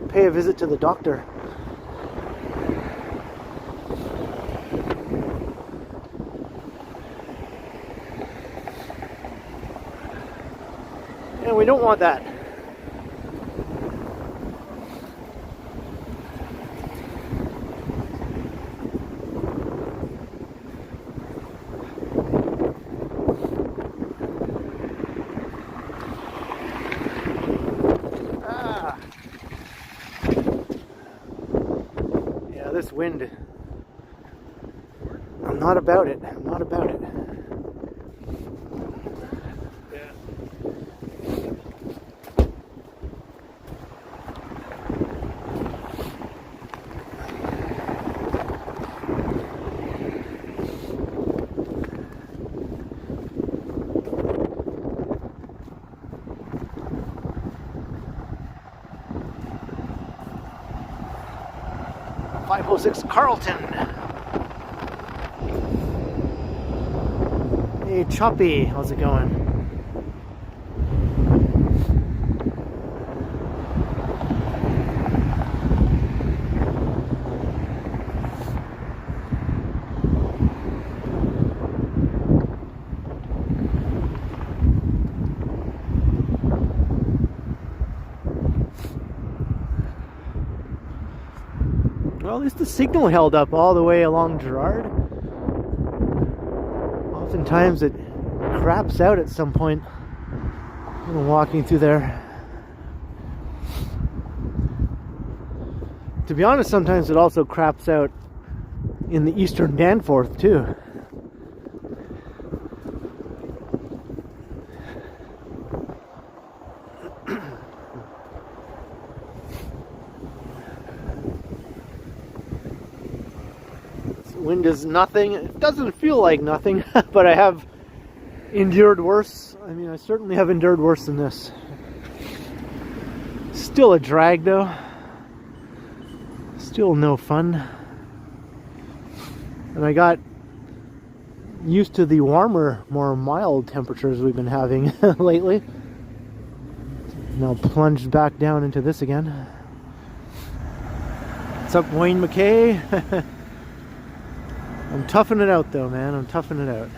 pay a visit to the doctor. And we don't want that. This wind, I'm not about it. I'm not about it. Yeah. Carlton. Hey Choppy, how's it going? Well, at least the signal held up all the way along Gerrard. Oftentimes it craps out at some point when I'm walking through there. To be honest, sometimes it also craps out in the eastern Danforth too. Wind is nothing. It doesn't feel like nothing, but I have endured worse. I mean, I certainly have endured worse than this. Still a drag though. Still no fun. And I got used to the warmer, more mild temperatures we've been having lately. Now plunged back down into this again. What's up, Wayne McKay? I'm toughing it out though, man. I'm toughing it out.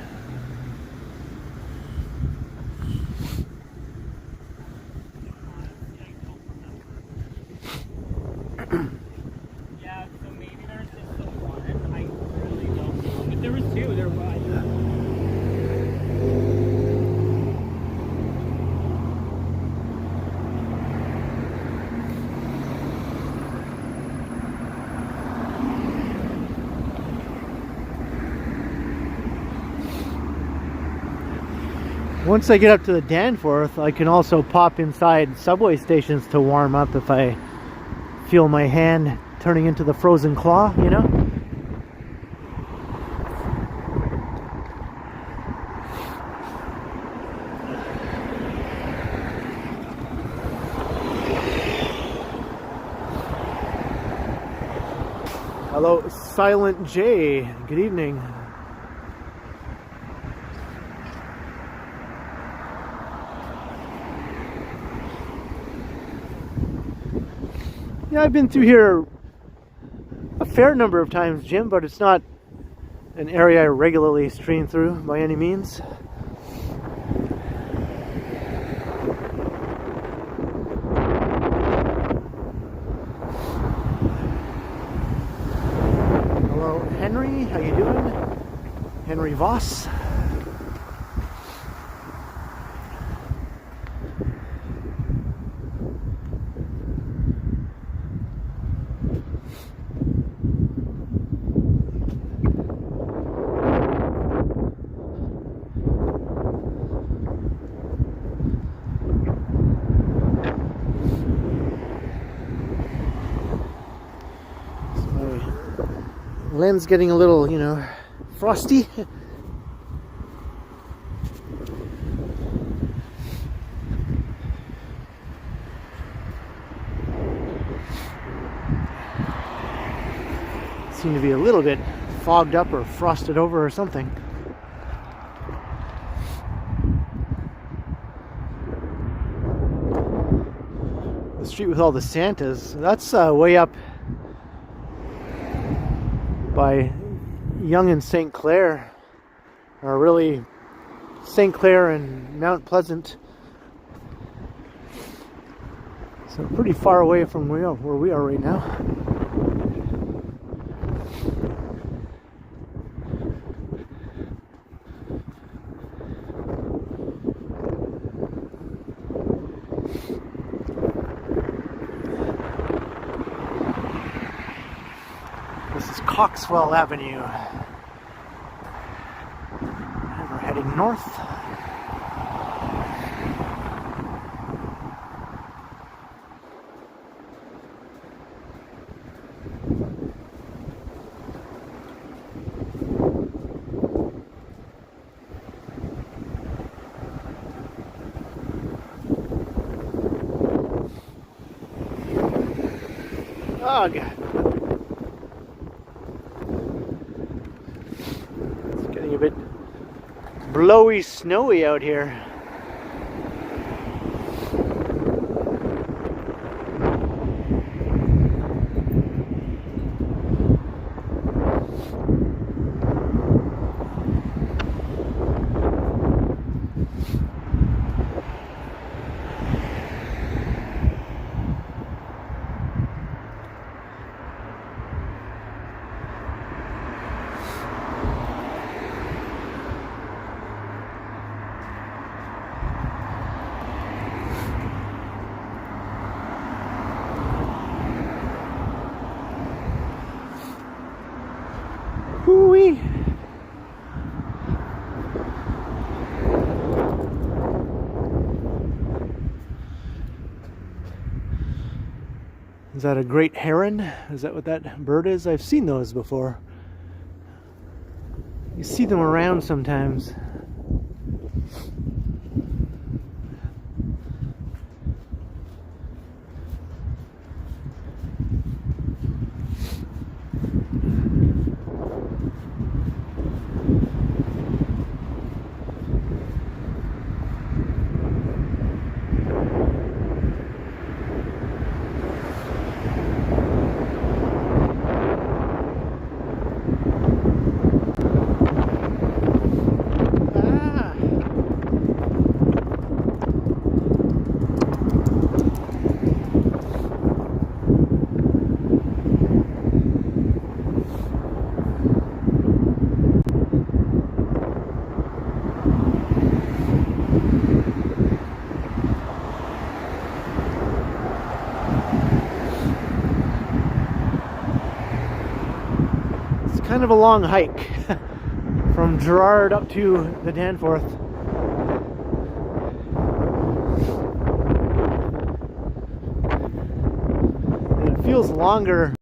Yeah, so maybe there's just the one. I really don't know. But there was two. There was. Once I get up to the Danforth, I can also pop inside subway stations to warm up if I feel my hand turning into the frozen claw, you know? Hello, Silent J. Good evening. Yeah, I've been through here a fair number of times, Jim, but it's not an area I regularly stream through by any means. Hello, Henry. How you doing? Henry Voss. Lens getting a little, you know, frosty. Seem to be a little bit fogged up or frosted over or something. The street with all the Santas, that's way up by Yonge and St. Clair, or really St. Clair and Mount Pleasant. So pretty far away from where we are right now. Coxwell Avenue. And we're heading north. Oh, God. A bit blowy, snowy out here. Hooey. Is that a great heron? Is that what that bird is? I've seen those before. You see them around sometimes. Kind of a long hike from Gerrard up to the Danforth. longer.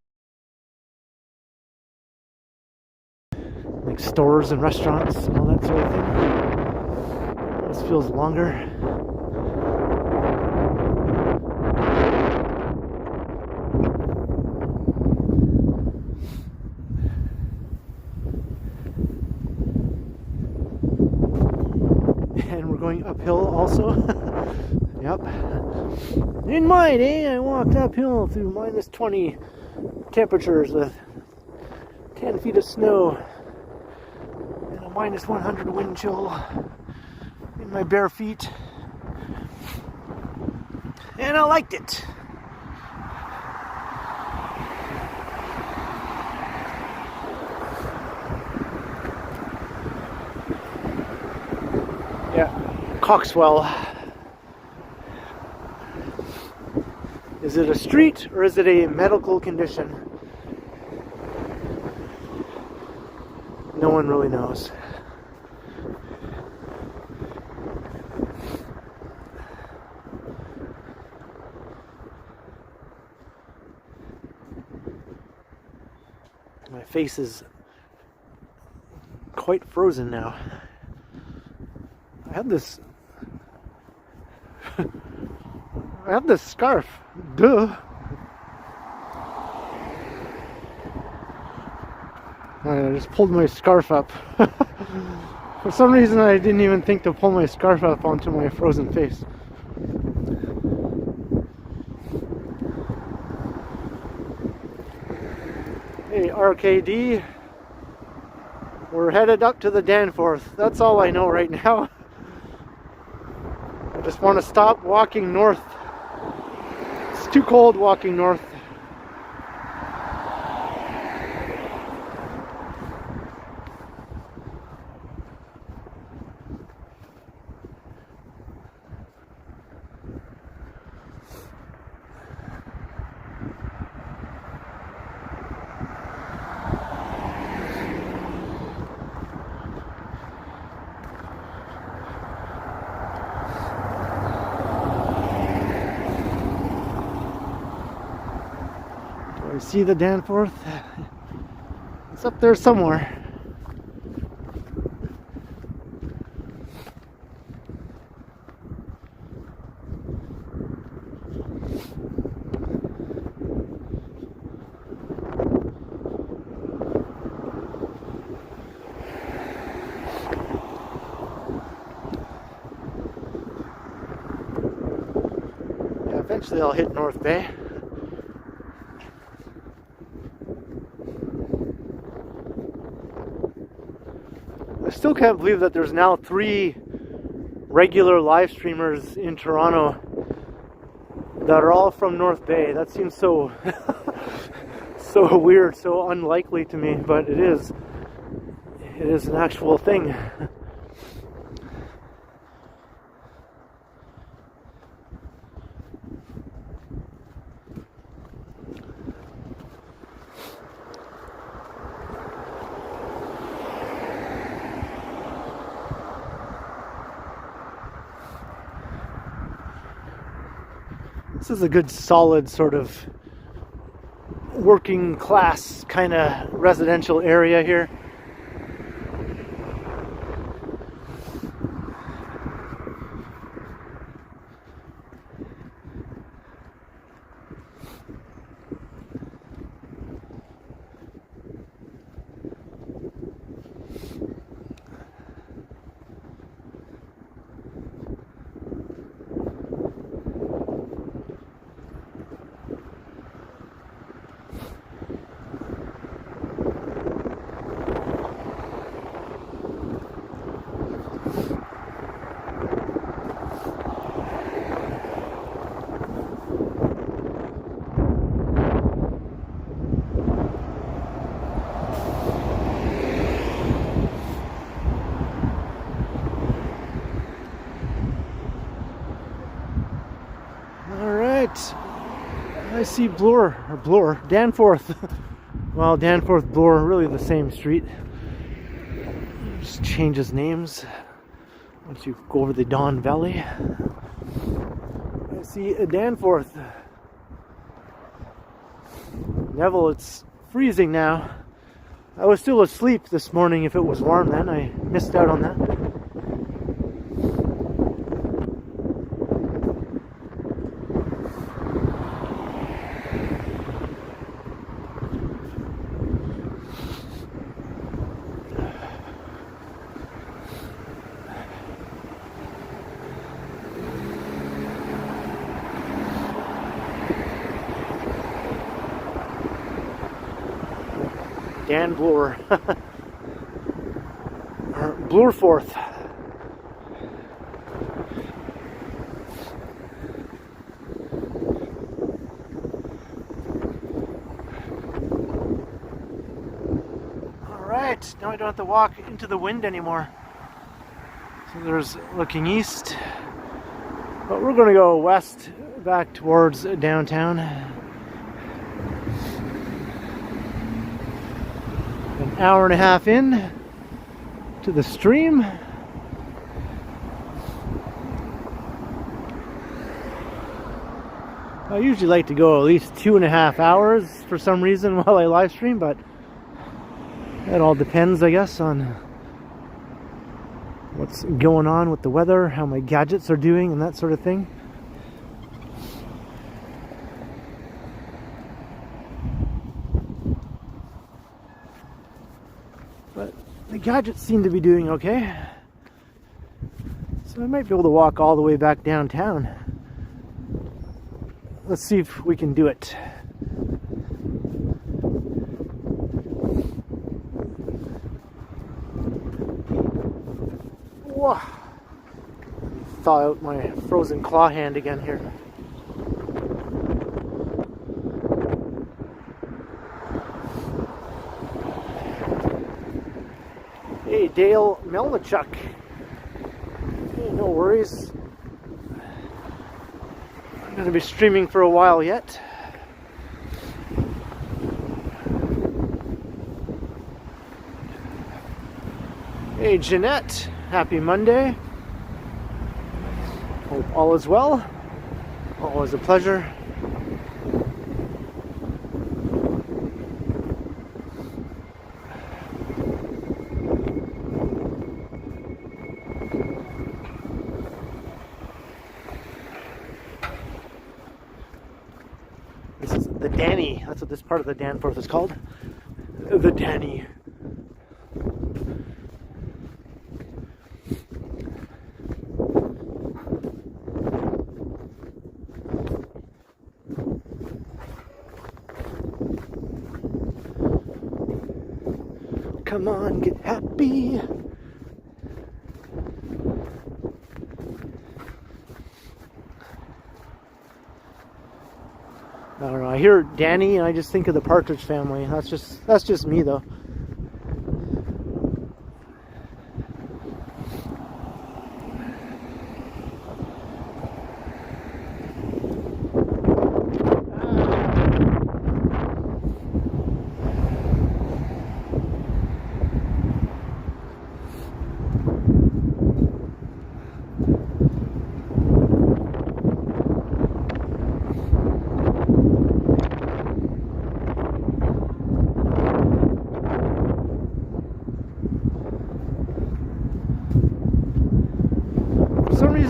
Like stores and restaurants and all that sort of thing. This feels longer. And we're going uphill also. Yep. In my day, I walked uphill through minus 20 temperatures with 10 feet of snow and a minus 100 wind chill in my bare feet. And I liked it. Yeah, Coxwell. Is it a street or is it a medical condition? No one really knows. My face is quite frozen now. I have this scarf. Duh. I just pulled my scarf up. For some reason I didn't even think to pull my scarf up onto my frozen face. Hey RKD, we're headed up to the Danforth. That's all I know right now. I just want to stop walking north. It's too cold walking north. Do I see the Danforth? It's up there somewhere. Yeah, eventually I'll hit North Bay. I still can't believe that there's now 3 regular live streamers in Toronto that are all from North Bay. That seems so so weird, so unlikely to me, but it is an actual thing. This is a good solid sort of working class kind of residential area here. I see Danforth. Well, Danforth, Bloor, really the same street. Just changes names once you go over the Don Valley. I see a Danforth. Neville, it's freezing now. I was still asleep this morning. If it was warm then, I missed out on that. Dan Bloor. Bloorforth. Alright, now I don't have to walk into the wind anymore. So there's looking east. But we're going to go west back towards downtown. An hour and a half in to the stream. I usually like to go at least 2.5 hours for some reason while I live stream, but it all depends, I guess, on what's going on with the weather, how my gadgets are doing, and that sort of thing. But the gadgets seem to be doing okay. So I might be able to walk all the way back downtown. Let's see if we can do it. Whoa. Thaw out my frozen claw hand again here. Hey, Dale Melnichuk. Hey, no worries. I'm going to be streaming for a while yet. Hey, Jeanette. Happy Monday. Hope all is well. Always a pleasure. This is the Danny. That's what this part of the Danforth is called. The Danny. Come on, get happy. I don't know. I hear Danny and I just think of the Partridge Family. That's just me though.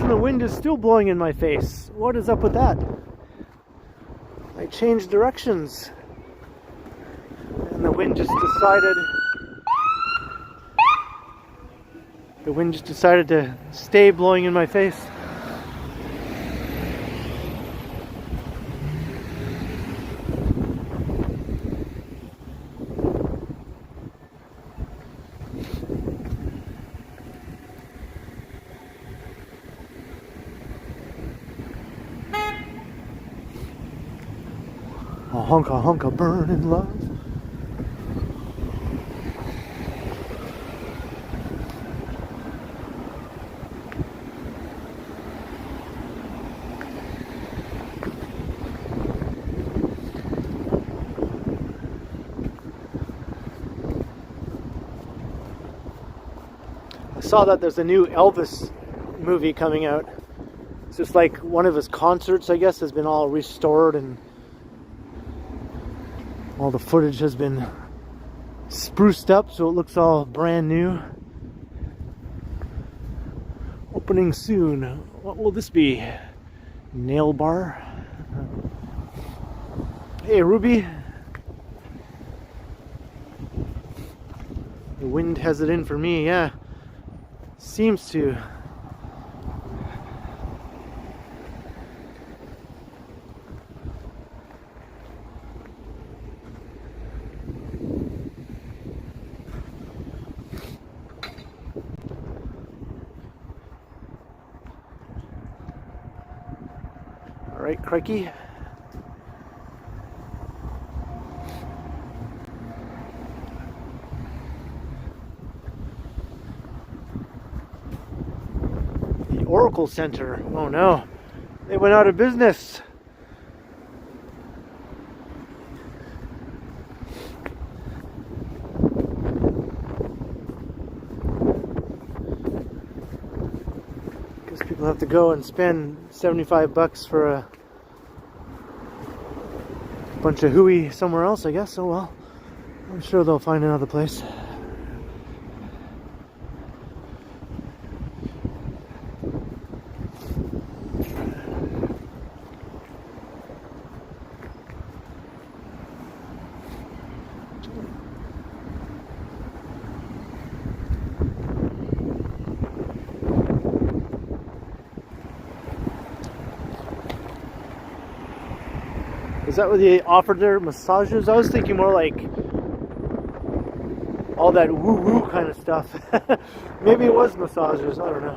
The wind is still blowing in my face. What is up with that? I changed directions and the wind just decided to stay blowing in my face. Honka honka burning love. I saw that there's a new Elvis movie coming out. It's just like one of his concerts, I guess, has been all restored and All the footage has been spruced up so it looks all brand new. Opening soon. What will this be? Nail bar. Hey Ruby. The wind has it in for me, yeah. Seems to. All right, crikey. Oracle Center. Oh no, they went out of business. Guess people have to go and spend 75 bucks for a bunch of hooey somewhere else, I guess. Oh well, I'm sure they'll find another place. Is that what they offered their massages? I was thinking more like all that woo-woo kind of stuff. Maybe it was massages, I don't know.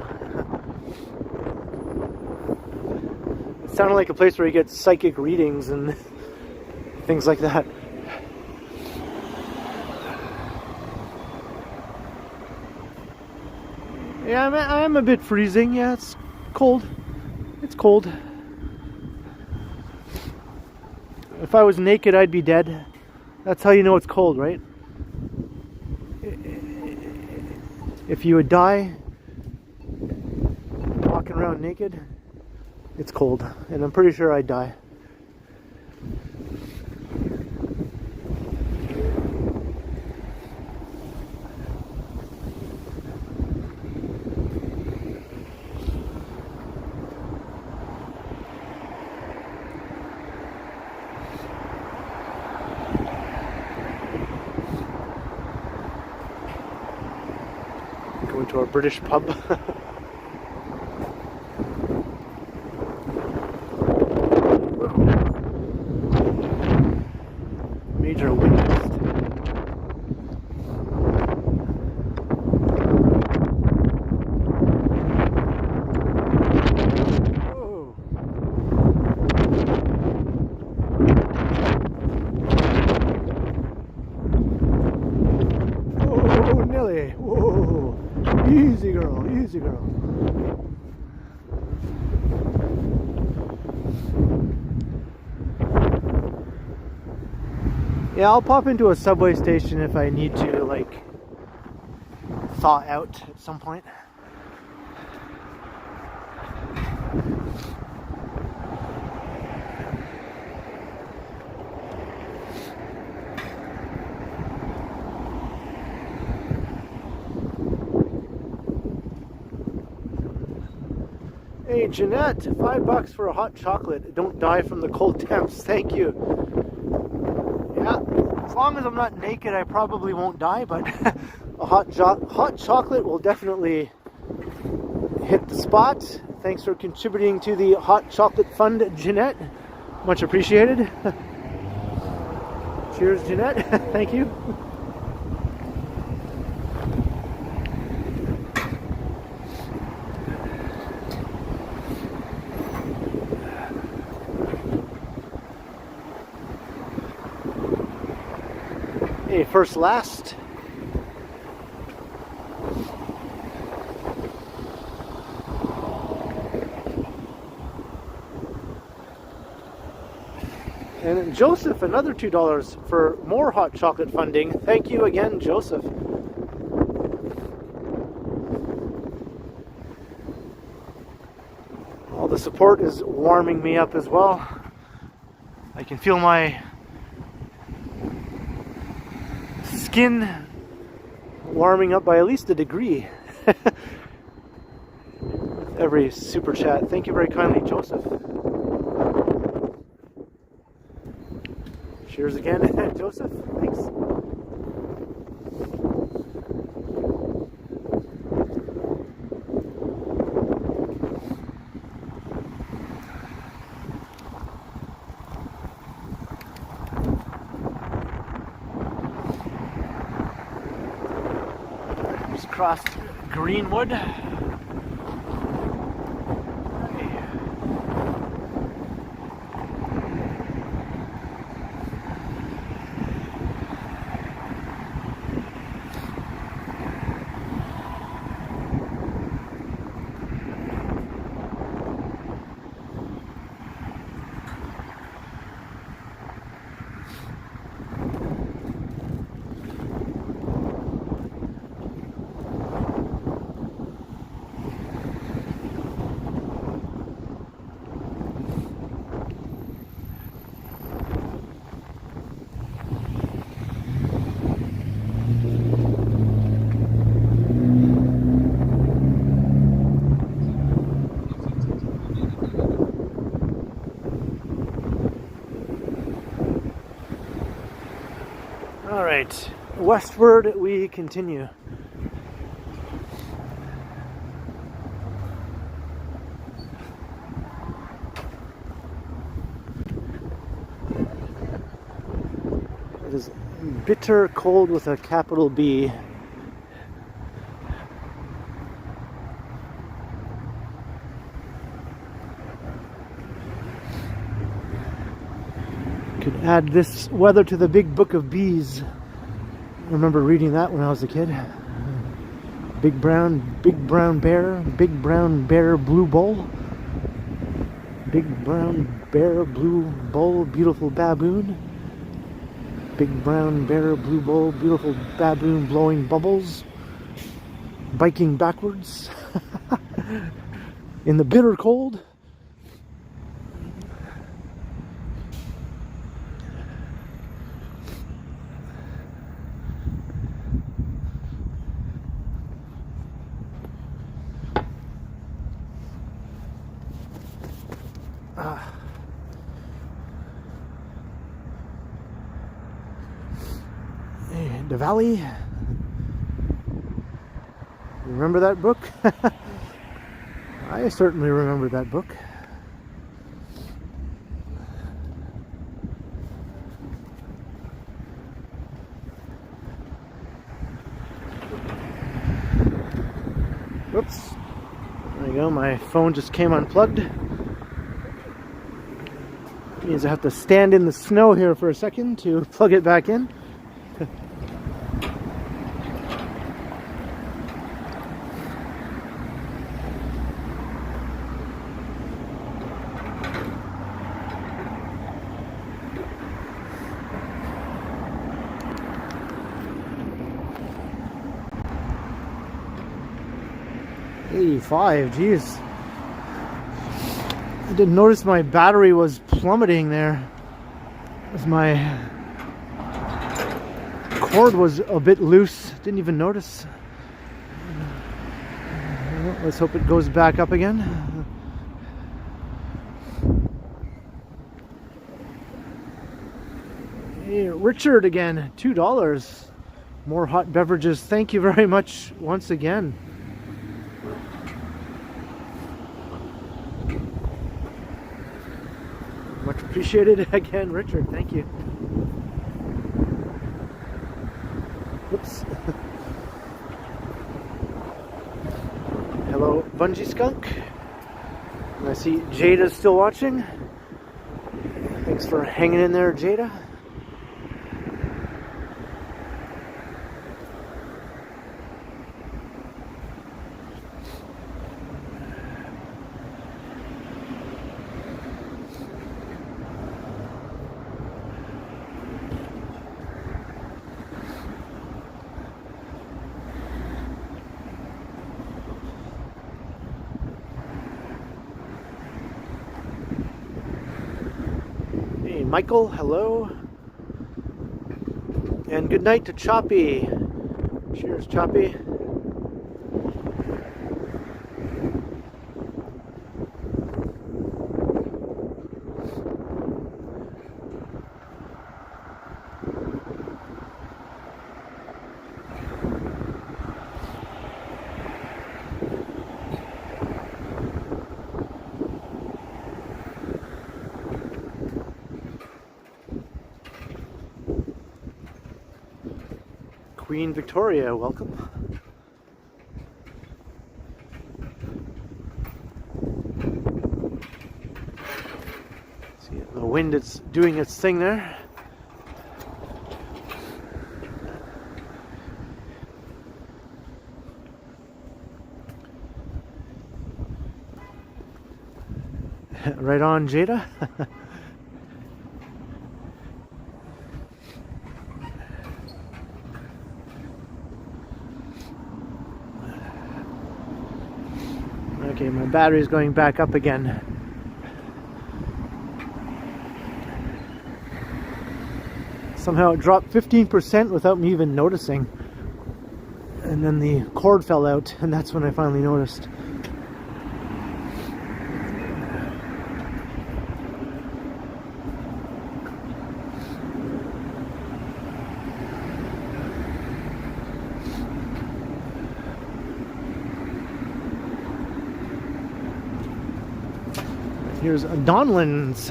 It sounded like a place where you get psychic readings and things like that. Yeah, I'm a bit freezing. Yeah, it's cold. It's cold. If I was naked, I'd be dead. That's how you know it's cold, right? If you would die walking around naked, it's cold. And I'm pretty sure I'd die. Going to our British pub. Major wind gust. Whoa. Oh, Nelly. Whoa. Easy girl, easy girl. Yeah, I'll pop into a subway station if I need to, like, thaw out at some point. Hey Jeanette, $5 for a hot chocolate. Don't die from the cold temps. Thank you. Yeah, as long as I'm not naked, I probably won't die, but a hot chocolate will definitely hit the spot. Thanks for contributing to the Hot Chocolate Fund, Jeanette. Much appreciated. Cheers, Jeanette. Thank you. Hey, first last. And Joseph, another $2 for more hot chocolate funding. Thank you again, Joseph. All the support is warming me up as well. I can feel my skin warming up by at least a degree. Every super chat. Thank you very kindly, Joseph. Cheers again, Joseph. Thanks. Just crossed Greenwood. Alright, westward we continue. It is bitter cold with a capital B. Could add this weather to the big book of bees. I remember reading that when I was a kid. Big brown bear, blue bull. Big brown bear, blue bull, beautiful baboon. Big brown bear, blue bull, beautiful baboon blowing bubbles. Biking backwards. In the bitter cold. The Valley. Remember that book? I certainly remember that book. Whoops. There you go, my phone just came unplugged. Means I have to stand in the snow here for a second to plug it back in. Geez. I didn't notice my battery was plummeting there. As my cord was a bit loose. Didn't even notice. Let's hope it goes back up again. Hey, Richard again, $2. More hot beverages. Thank you very much once again. Much appreciated again, Richard. Thank you. Oops. Hello, Bungee Skunk. I see Jada's still watching. Thanks for hanging in there, Jada. Michael, hello. And good night to Choppy. Cheers, Choppy. Queen Victoria, welcome. See, the wind is doing its thing there. Right on, Jada. Okay, my battery's going back up again. Somehow it dropped 15% without me even noticing. And then the cord fell out, and that's when I finally noticed. Here's Donlands.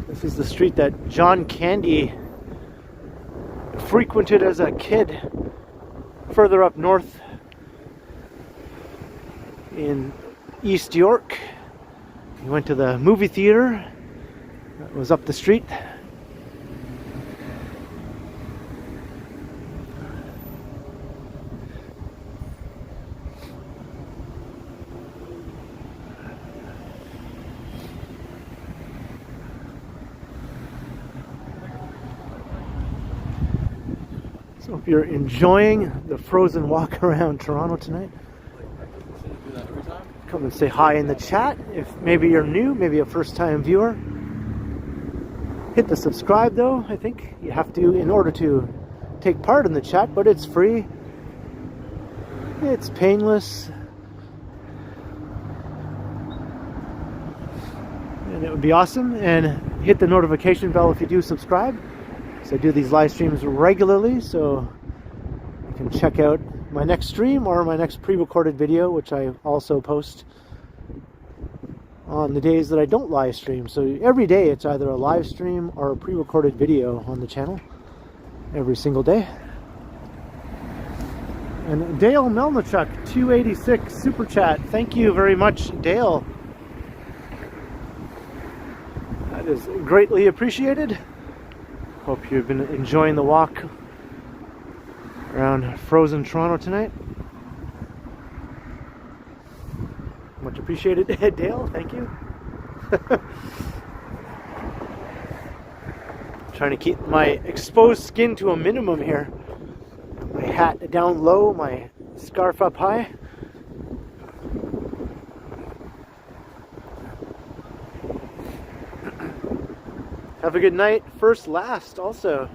This is the street that John Candy frequented as a kid further up north in East York. He went to the movie theater that was up the street. So if you're enjoying the frozen walk around Toronto tonight, come and say hi in the chat. If maybe you're new, maybe a first-time viewer, hit the subscribe though. I think you have to in order to take part in the chat, but it's free. It's painless. And it would be awesome. And hit the notification bell if you do subscribe. So I do these live streams regularly, so you can check out my next stream or my next pre-recorded video, which I also post on the days that I don't live stream. So every day it's either a live stream or a pre-recorded video on the channel every single day. And Dale Melnichuk, 286 Super Chat. Thank you very much, Dale. That is greatly appreciated. Hope you've been enjoying the walk around frozen Toronto tonight. Much appreciated, Dale. Thank you. Trying to keep my exposed skin to a minimum here. My hat down low, my scarf up high. Have a good night. First, last, also.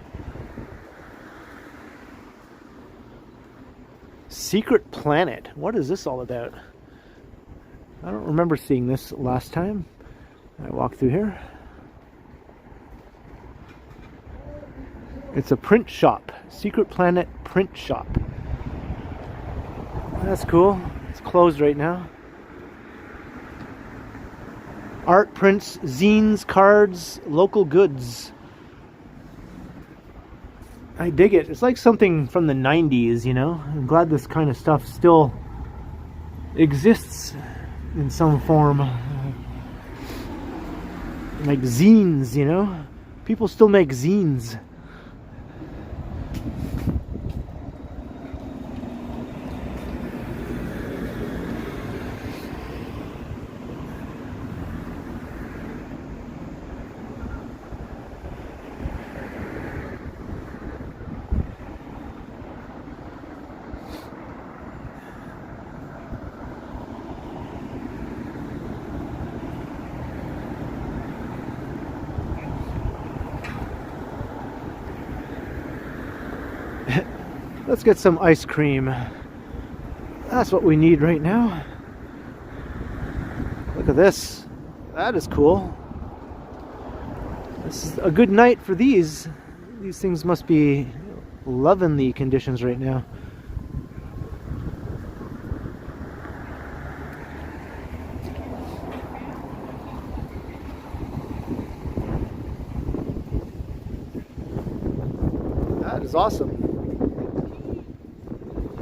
Secret Planet. What is this all about? I don't remember seeing this last time I walked through here. It's a print shop. Secret Planet print shop. That's cool. It's closed right now. Art prints, zines, cards, local goods. I dig it. It's like something from the 90s, you know? I'm glad this kind of stuff still exists in some form. Like zines, you know? People still make zines. Let's get some ice cream. That's what we need right now. Look at this. That is cool. This is a good night for these. These things must be loving the conditions right now. That is awesome.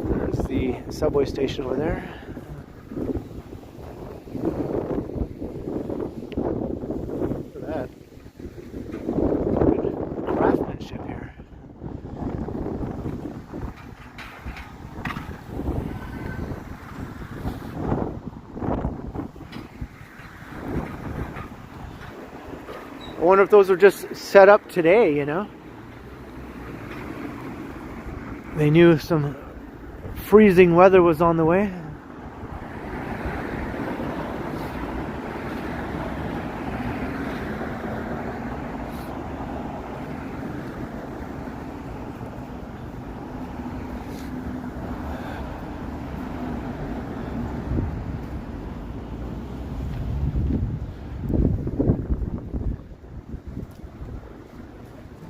There's the subway station over there. Look at that. Good craftsmanship here. I wonder if those were just set up today, you know? They knew some freezing weather was on the way.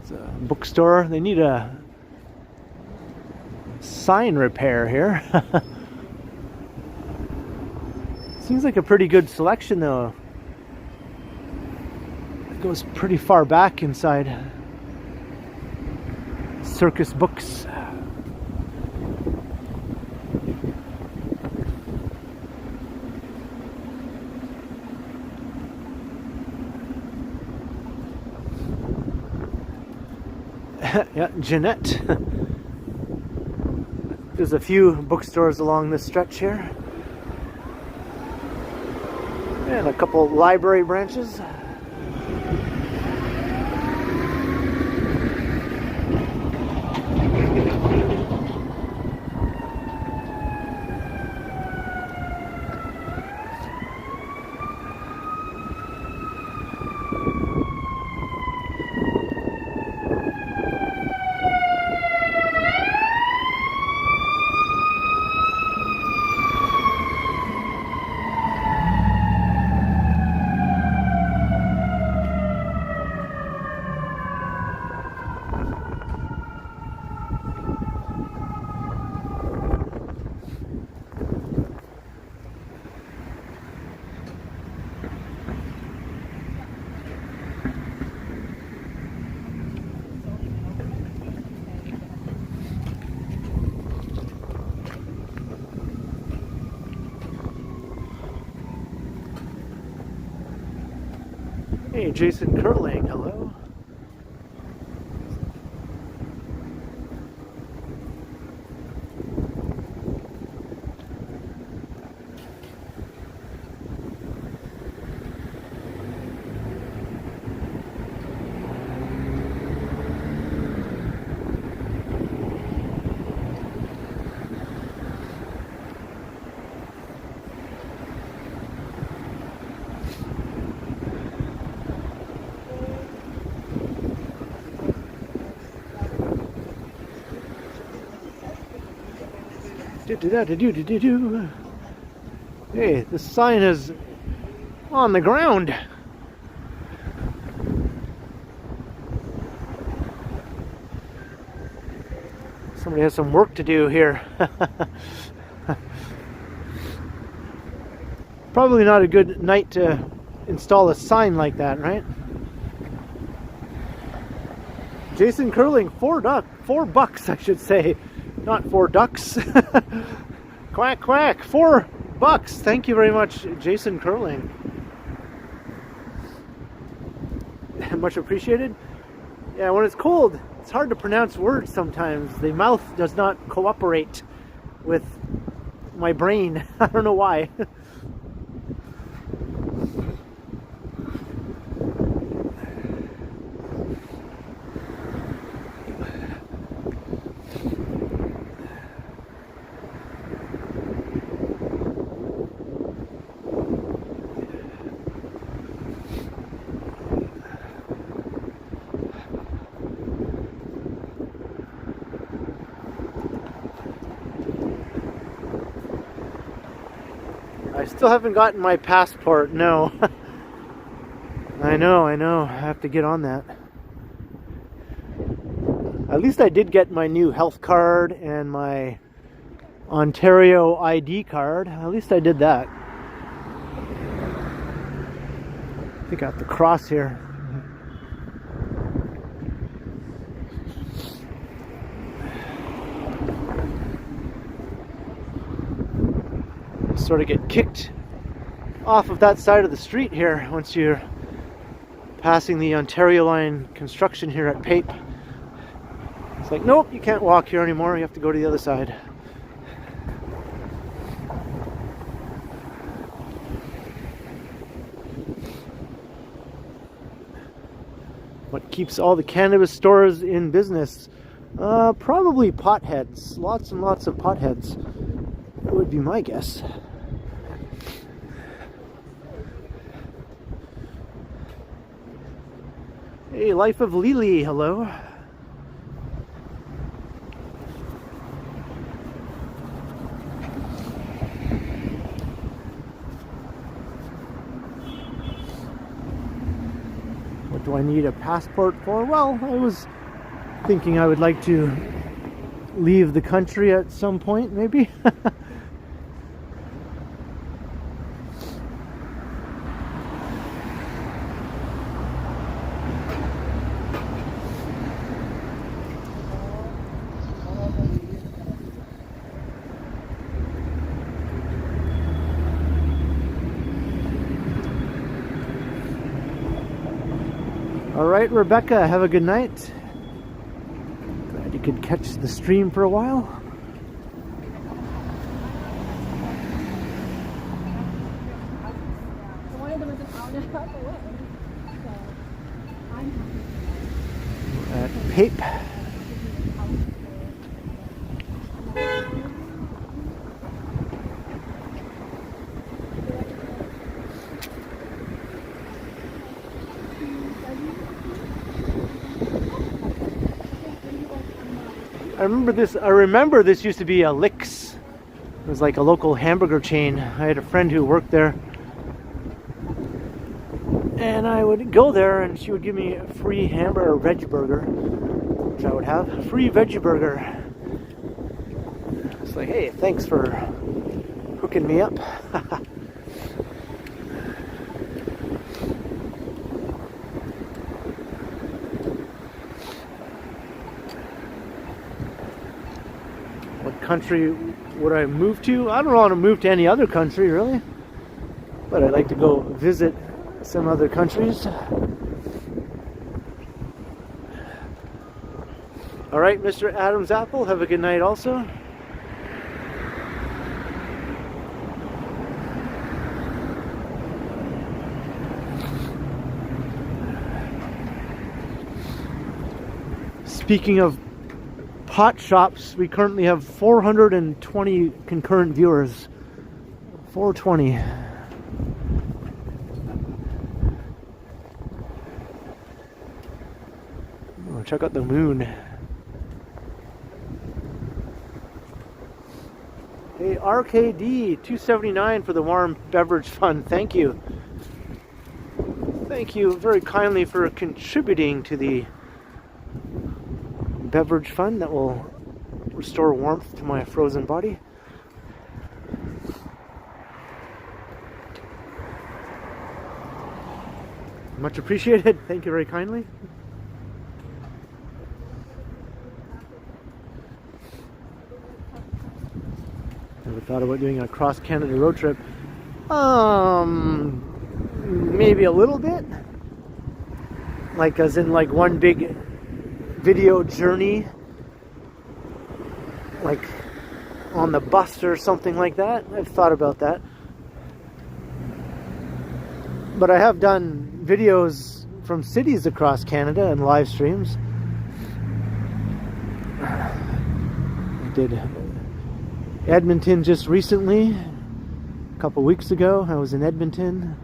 It's a bookstore. They need a sign repair here. Seems like a pretty good selection though. It goes pretty far back inside. Circus books. Yeah, Jeanette. There's a few bookstores along this stretch here. And a couple library branches. Hey, Jason Curling, hello. Hey, the sign is on the ground. Somebody has some work to do here. Probably not a good night to install a sign like that, right? Jason Curling, $4, I should say. Not 4 ducks. Quack, quack. $4. Thank you very much, Jason Curling. Much appreciated. Yeah, when it's cold, it's hard to pronounce words sometimes. The mouth does not cooperate with my brain. I don't know why. still haven't gotten my passport, no. I know. I have to get on that. At least I did get my new health card and my Ontario ID card. At least I did that. I think I have to cross here. Sort of get kicked off of that side of the street here once you're passing the Ontario line construction here at Pape. It's like, nope, you can't walk here anymore, you have to go to the other side. What keeps all the cannabis stores in business? Probably potheads. Lots and lots of potheads. That would be my guess. Hey, Life of Lily, hello. What do I need a passport for? Well, I was thinking I would like to leave the country at some point, maybe. All right, Rebecca, have a good night. Glad you could catch the stream for a while. At Pape. I remember this used to be a Licks. It was like a local hamburger chain. I had a friend who worked there. And I would go there and she would give me a free hamburger or veggie burger, which I would have. A free veggie burger. It's like, hey, thanks for hooking me up. Country would I move to? I don't want to move to any other country, really. But I'd like to go visit some other countries. All right, Mr. Adam's Apple, have a good night also. Speaking of pot shops, we currently have 420 concurrent viewers. 420. Oh, check out the moon. Hey, RKD 279 for the warm beverage fund. Thank you. Thank you very kindly for contributing to the beverage fund that will restore warmth to my frozen body. Much appreciated. Thank you very kindly. Never thought about doing a cross Canada road trip. Maybe a little bit. Like as in like one big video journey, like on the bus or something like that. I've thought about that. But I have done videos from cities across Canada and live streams. I did Edmonton just recently. A couple weeks ago, I was in Edmonton.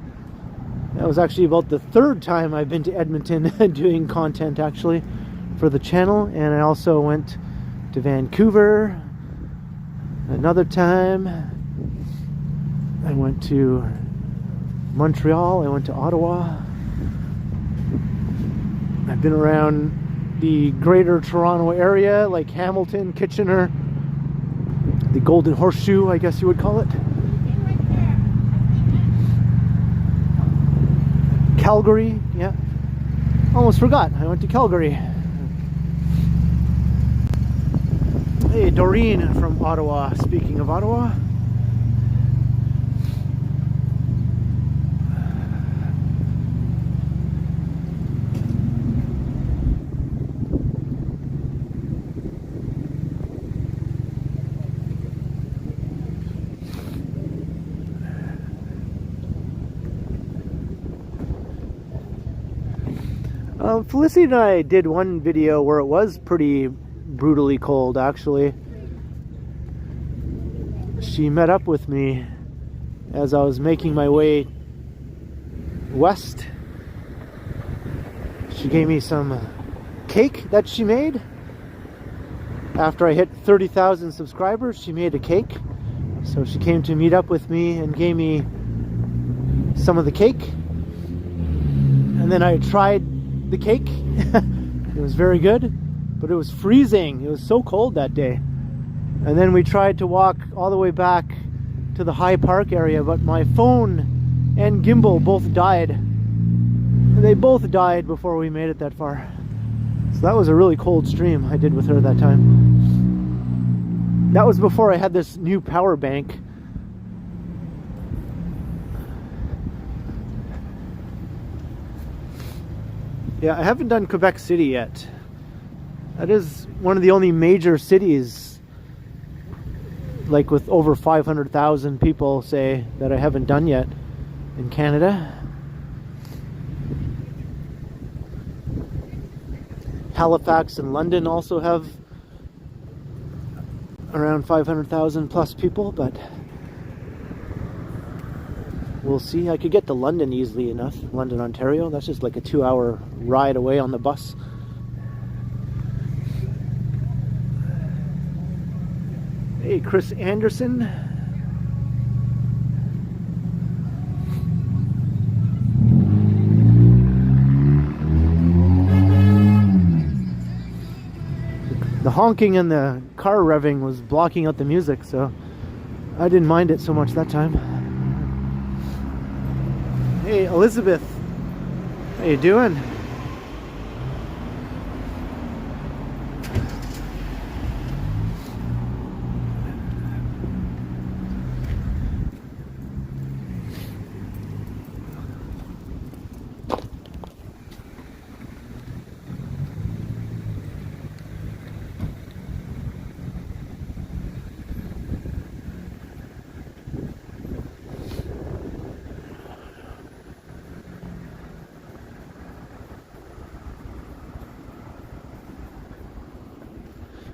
That was actually about the third time I've been to Edmonton doing content, actually, for the channel. And I also went to Vancouver another time, I went to Montreal, I went to Ottawa. I've been around the greater Toronto area, like Hamilton, Kitchener, the Golden Horseshoe, I guess you would call it. Calgary, yeah. Almost forgot, I went to Calgary. Hey, Doreen from Ottawa, speaking of Ottawa. Felicity and I did one video where it was pretty brutally cold, actually. She met up with me as I was making my way west. She gave me some cake that she made. After I hit 30,000 subscribers, she made a cake. So she came to meet up with me and gave me some of the cake. And then I tried the cake. It was very good, but it was freezing. It was so cold that day. And then we tried to walk all the way back to the High Park area, but my phone and gimbal both died. They both died before we made it that far. So that was a really cold stream I did with her that time. That was before I had this new power bank. Yeah, I haven't done Quebec City yet. That is one of the only major cities, like with over 500,000 people, say, that I haven't done yet in Canada. Halifax and London also have around 500,000 plus people, but we'll see. I could get to London easily enough. London, Ontario. That's just like a 2-hour ride away on the bus. Hey, Chris Anderson. The honking and the car revving was blocking out the music, so I didn't mind it so much that time. Hey, Elizabeth. How you doing?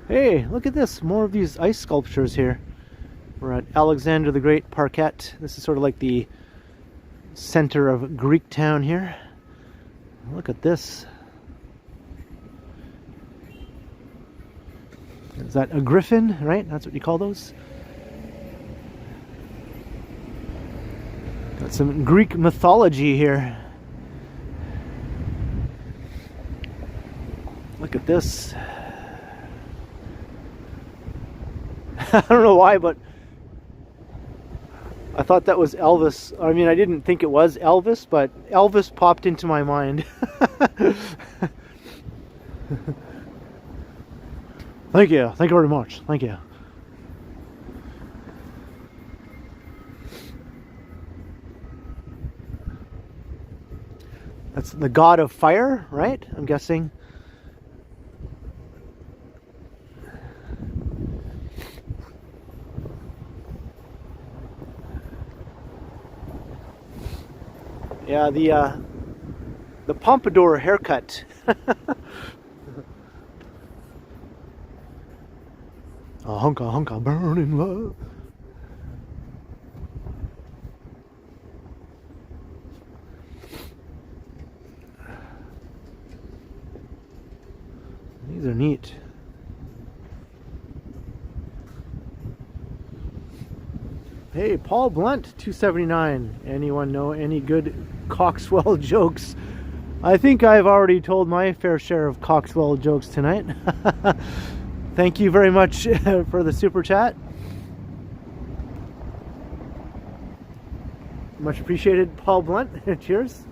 Hey, look at this. More of these ice sculptures here. We're at Alexander the Great Parkette. This is sort of like the center of Greek town here. Look at this. Is that a griffin, right? That's what you call those? Got some Greek mythology here. Look at this. I don't know why, but I thought that was Elvis. I mean, I didn't think it was Elvis, but Elvis popped into my mind. Thank you. Thank you very much. Thank you. That's the god of fire, right? I'm guessing. Yeah, the pompadour haircut. A hunka hunka burning love. These are neat. Hey, Paul Blunt, 279. Anyone know any good Coxwell jokes? I think I've already told my fair share of Coxwell jokes tonight. Thank you very much for the super chat. Much appreciated, Paul Blunt. Cheers.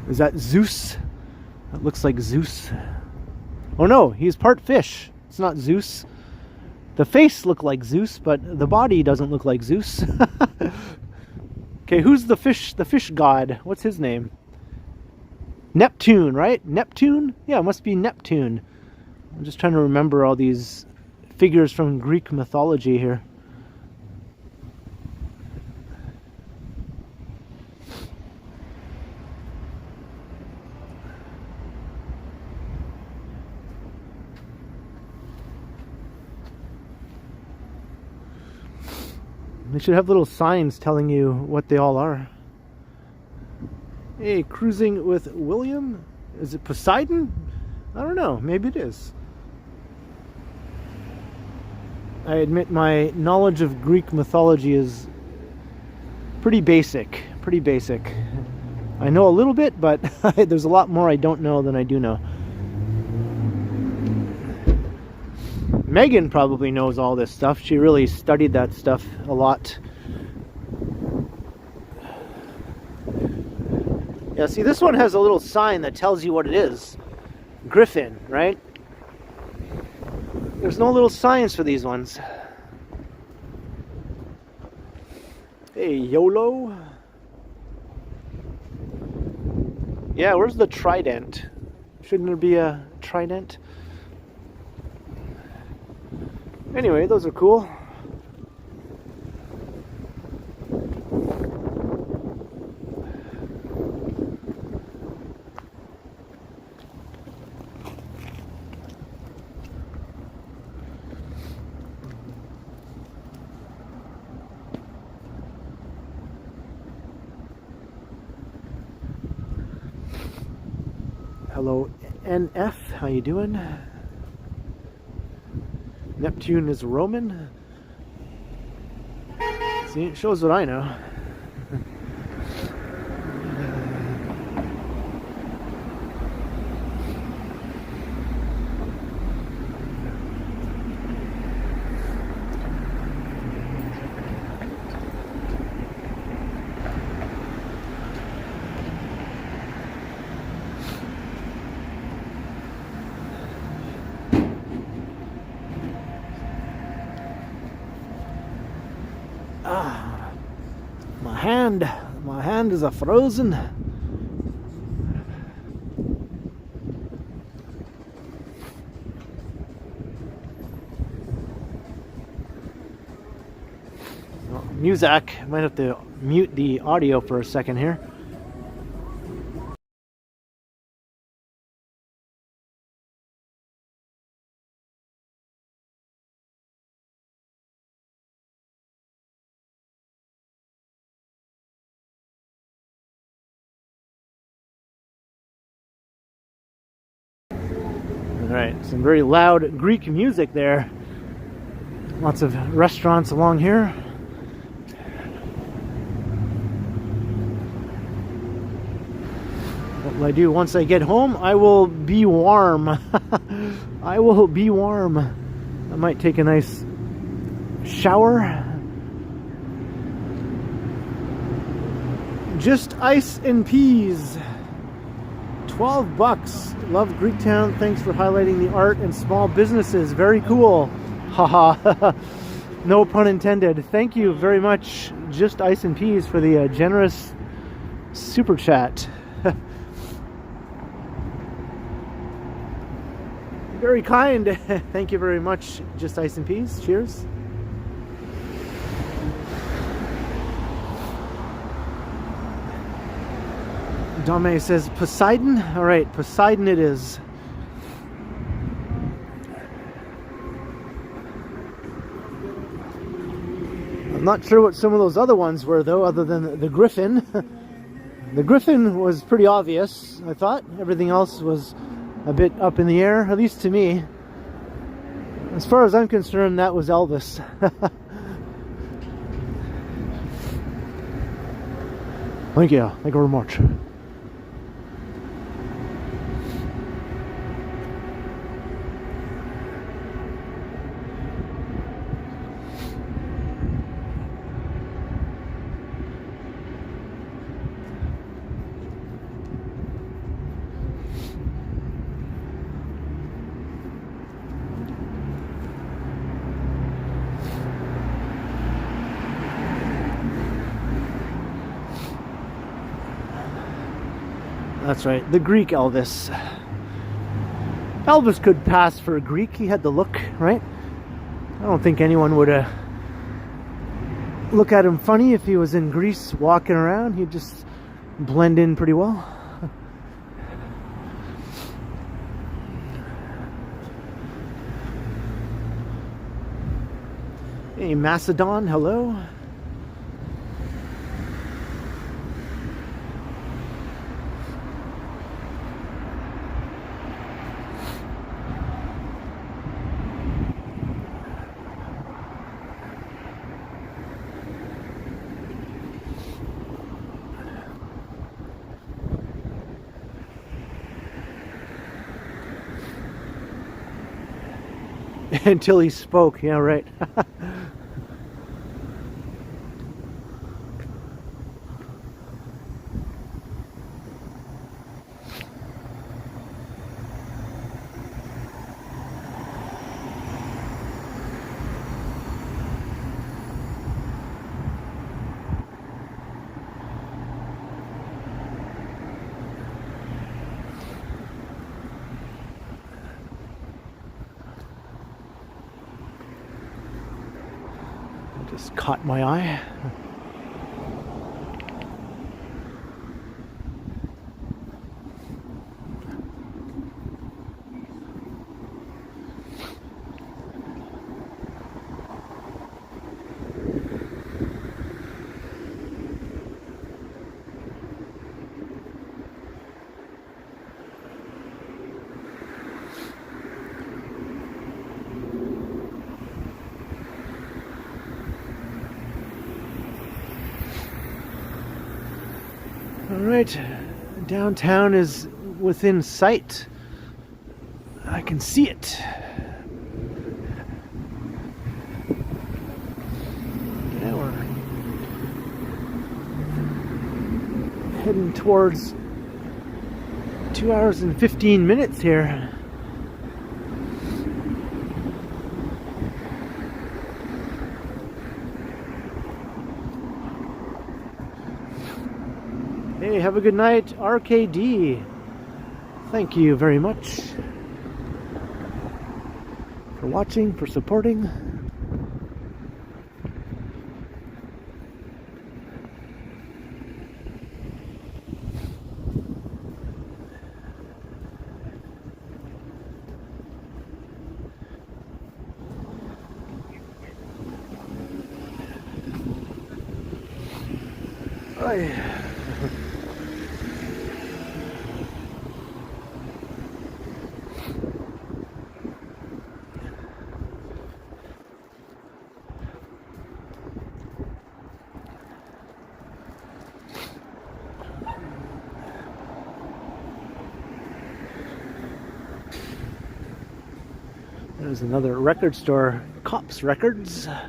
Is that Zeus? That looks like Zeus. Oh no, he's part fish. It's not Zeus. The face looked like Zeus, but the body doesn't look like Zeus. Okay, who's the fish god? What's his name? Neptune, right? Neptune? Yeah, it must be Neptune. I'm just trying to remember all these figures from Greek mythology here. They should have little signs telling you what they all are. Hey, cruising with William? Is it Poseidon? I don't know. Maybe it is. I admit my knowledge of Greek mythology is pretty basic. Pretty basic. I know a little bit, but there's a lot more I don't know than I do know. Megan probably knows all this stuff. She really studied that stuff a lot. Yeah, see, this one has a little sign that tells you what it is. Griffin, right? There's no little signs for these ones. Hey, YOLO. Yeah, where's the trident? Shouldn't there be a trident? Anyway, those are cool. Hello, NF. How you doing? Neptune is Roman. See, it shows what I know. My hand is a frozen. Well, Muzak, might have to mute the audio for a second here. Alright, some very loud Greek music there. Lots of restaurants along here. What will I do once I get home? I will be warm. I will be warm. I might take a nice shower. Just ice and peas. $12. Love Greektown. Thanks for highlighting the art and small businesses. Very cool. Haha. No pun intended. Thank you very much, Just Ice and Peas, for the generous super chat. Very kind. Thank you very much, Just Ice and Peas. Cheers. Dame says Poseidon. All right, Poseidon it is. I'm not sure what some of those other ones were, though, other than the griffin. The griffin was pretty obvious, I thought. Everything else was a bit up in the air, at least to me. As far as I'm concerned, that was Elvis. Thank you very much. That's right, the Greek Elvis. Elvis could pass for a Greek. He had the look, right? I don't think anyone would look at him funny if he was in Greece walking around. He'd just blend in pretty well. Hey, Macedon, hello. Until he spoke, yeah, right. Just caught my eye. Alright, downtown is within sight. I can see it. Yeah, we're heading towards 2 hours and 15 minutes here. Hey, have a good night, RKD. Thank you very much for watching, for supporting. There's another record store, Cops Records. That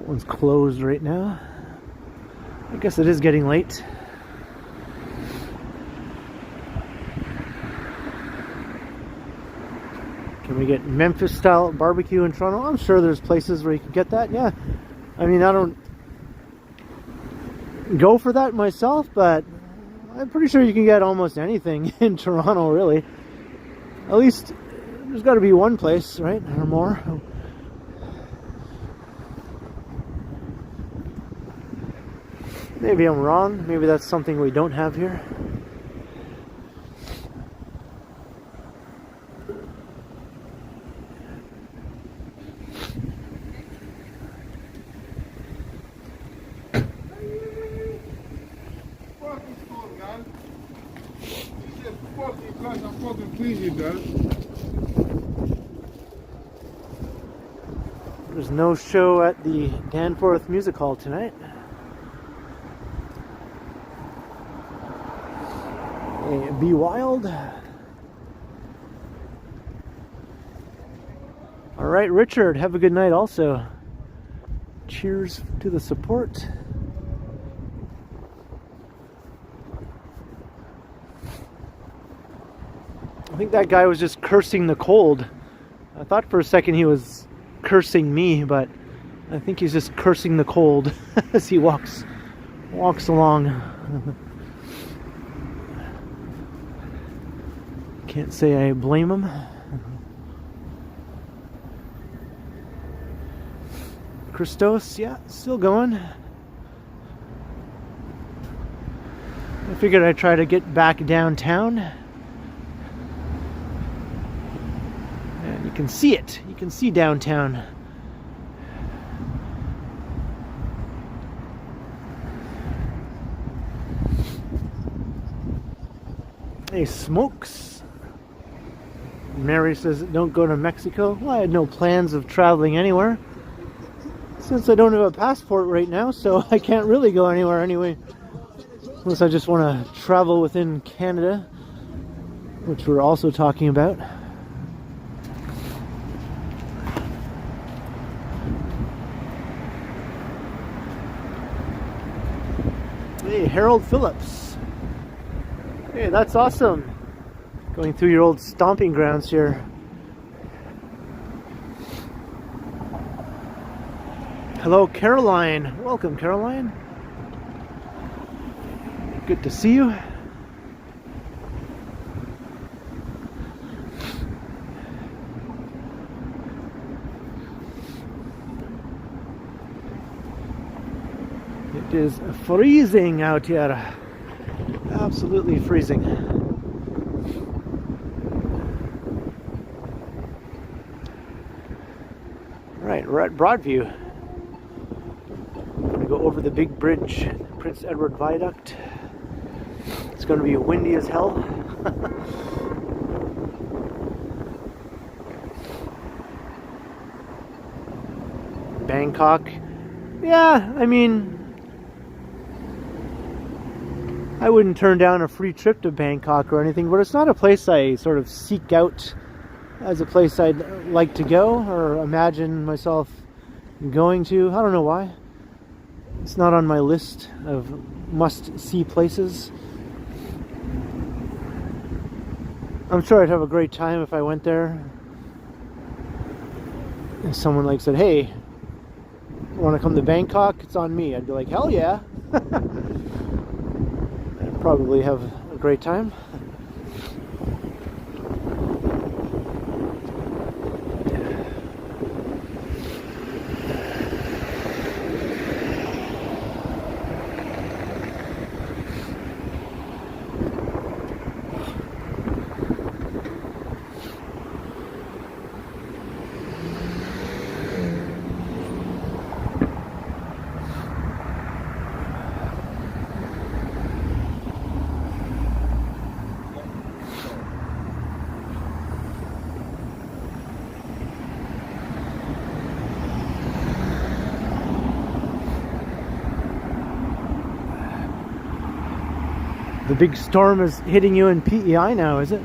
one's closed right now. I guess it is getting late. Can we get Memphis style barbecue in Toronto? I'm sure there's places where you can get that. Yeah. I mean, I don't go for that myself, but I'm pretty sure you can get almost anything in Toronto, really. At least there's got to be one place, right? Or more. Maybe I'm wrong. Maybe that's something we don't have here. think he does. There's no show at the Danforth Music Hall tonight. Be wild. All right, Richard, have a good night also. Cheers to the support. I think that guy was just cursing the cold. I thought for a second he was cursing me, but I think he's just cursing the cold as he walks along. Can't say I blame him. Christos, yeah, still going. I figured I'd try to get back downtown. And you can see it. You can see downtown. Hey, Smokes. Mary says, don't go to Mexico. Well, I had no plans of traveling anywhere. Since I don't have a passport right now, so I can't really go anywhere anyway. Unless I just want to travel within Canada, which we're also talking about. Hey, Harold Phillips. Hey, that's awesome. Going through your old stomping grounds here. Hello, Caroline. Welcome, Caroline. Good to see you. It is freezing out here. Absolutely freezing. Right, we're at Broadview. Go over the big bridge, Prince Edward Viaduct. It's going to be windy as hell. Bangkok. Yeah, I mean, I wouldn't turn down a free trip to Bangkok or anything, but it's not a place I sort of seek out as a place I'd like to go or imagine myself going to. I don't know why. It's not on my list of must-see places. I'm sure I'd have a great time if I went there. If someone like said, hey, want to come to Bangkok? It's on me. I'd be like, hell yeah. I'd probably have a great time. The big storm is hitting you in PEI now, is it?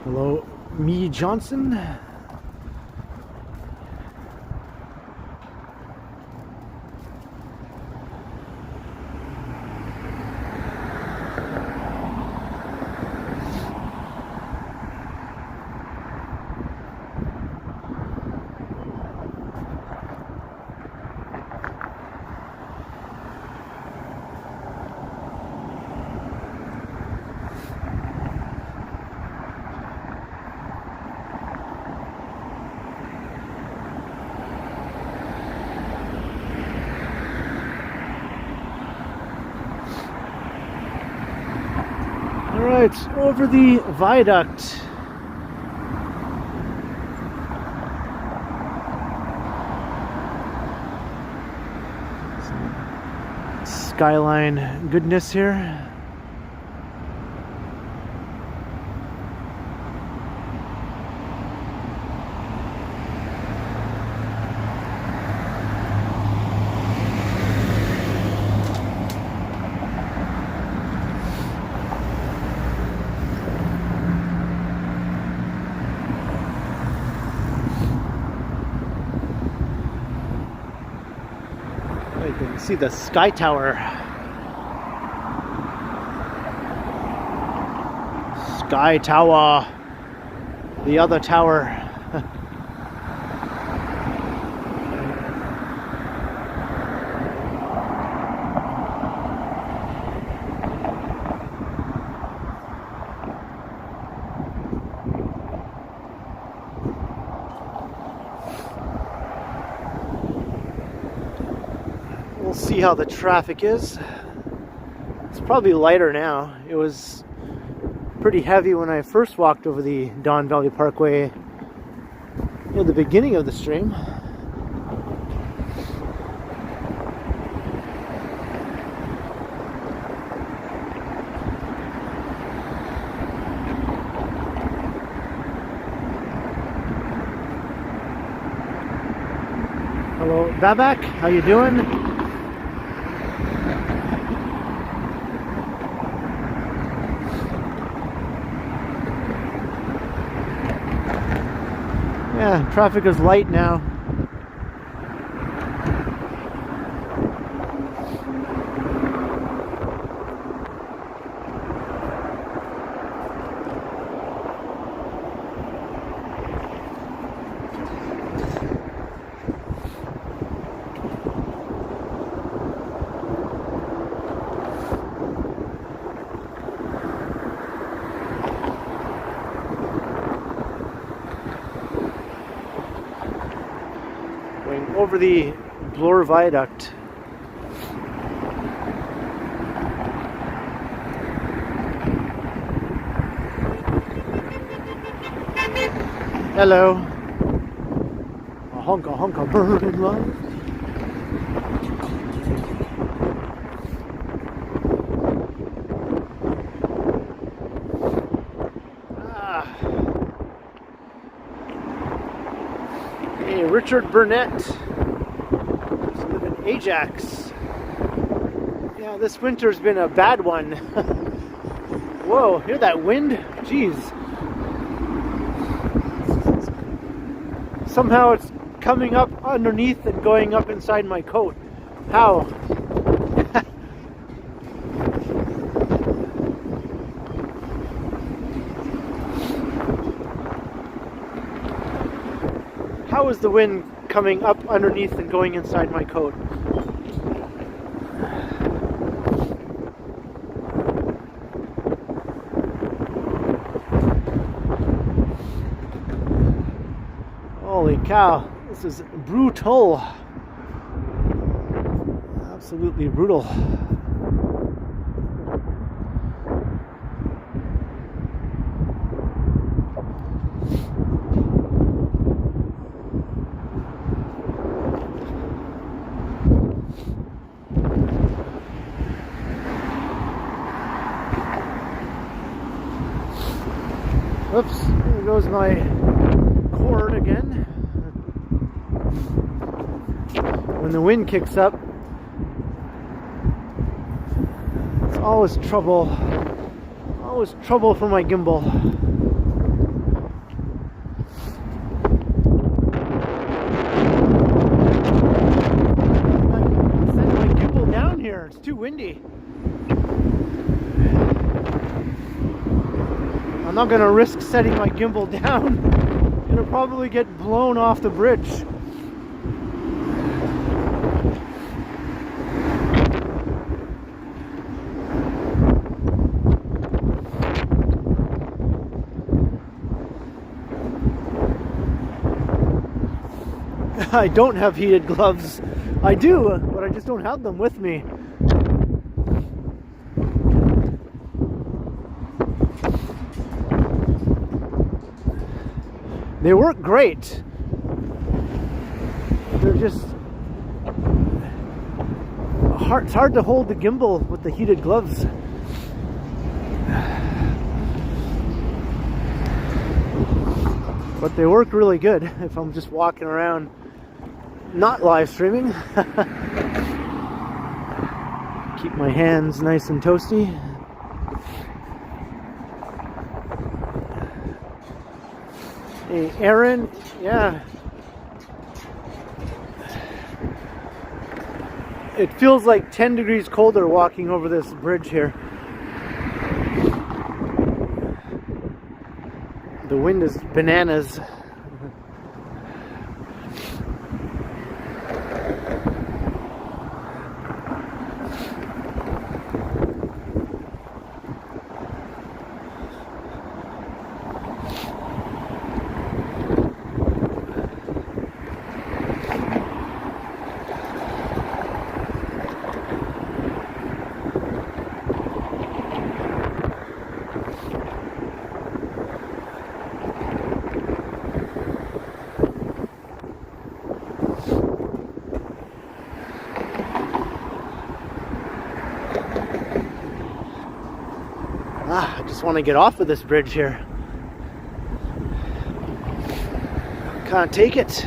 Hello, Me Johnson. Alright, over the viaduct. skyline goodness here. You can see the Sky Tower. Sky Tower. The other tower. We'll see how the traffic is. It's probably lighter now. It was pretty heavy when I first walked over the Don Valley Parkway in the beginning of the stream. Hello, Babak. How you doing? Yeah, traffic is light now. Over the Bloor Viaduct. Hello. A honka bird in love. Hey, Richard Burnett. Ajax. Yeah, this winter's been a bad one. Whoa, hear that wind? Jeez. Somehow it's coming up underneath and going up inside my coat. How? How is the wind coming up underneath and going inside my coat? Holy cow, this is brutal. Absolutely brutal. Oops, there goes my cord again. When the wind kicks up, it's always trouble. Always trouble for my gimbal. I set my gimbal down here, it's too windy. I'm not going to risk setting my gimbal down. It'll probably get blown off the bridge. I don't have heated gloves. I do, but I just don't have them with me. They work great. They're just It's hard to hold the gimbal with the heated gloves. But they work really good if I'm just walking around not live streaming. Keep my hands nice and toasty. Hey, Aaron, yeah. It feels like 10 degrees colder walking over this bridge here. The wind is bananas. I just want to get off of this bridge here. Can't take it.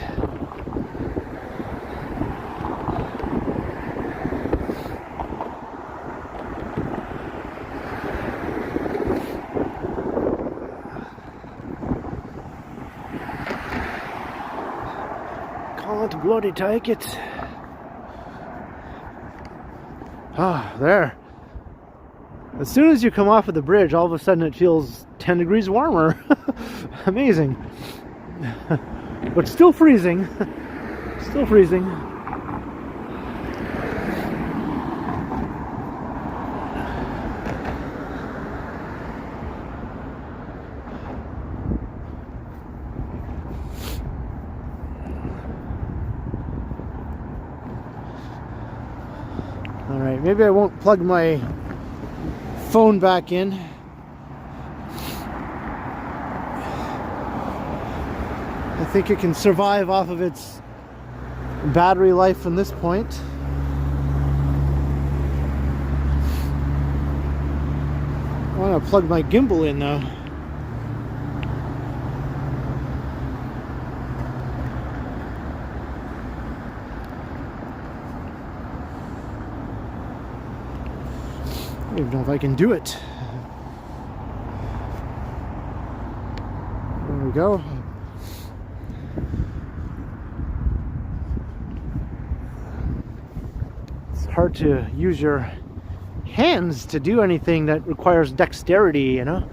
Can't bloody take it. Ah, there. As soon as you come off of the bridge, all of a sudden it feels 10 degrees warmer. Amazing. But still freezing. Still freezing. All right, maybe I won't plug my phone back in. I think it can survive off of its battery life from this point. I want to plug my gimbal in though. I don't even know if I can do it. There we go. It's hard to use your hands to do anything that requires dexterity, you know?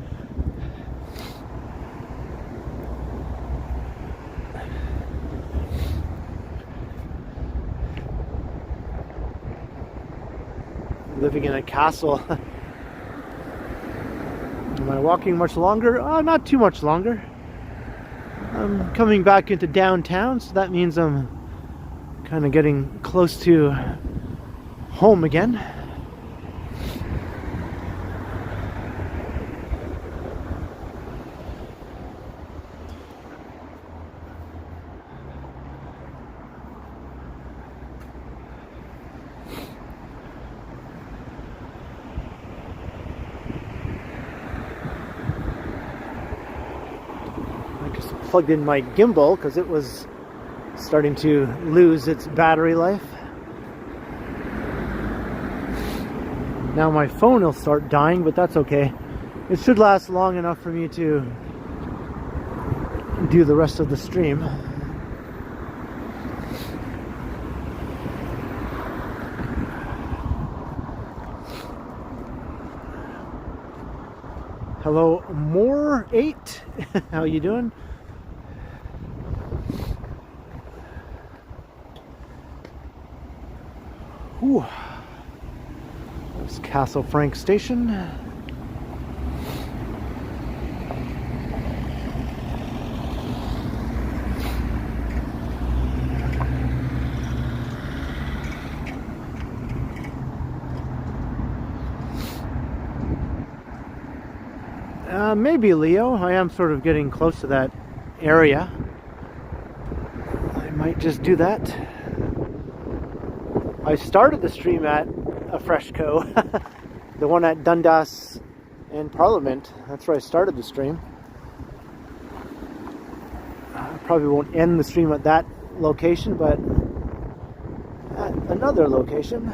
Living in a castle. Am I walking much longer? Not too much longer. I'm coming back into downtown, so that means I'm kind of getting close to home again. Plugged in my gimbal because it was starting to lose its battery life. Now my phone will start dying, but that's okay. It should last long enough for me to do the rest of the stream. Hello, More8. How you doing? Ooh. There's Castle Frank Station. Maybe Leo. I am sort of getting close to that area. I might just do that. I started the stream at a Freshco, the one at Dundas and Parliament. That's where I started the stream. I probably won't end the stream at that location, but at another location.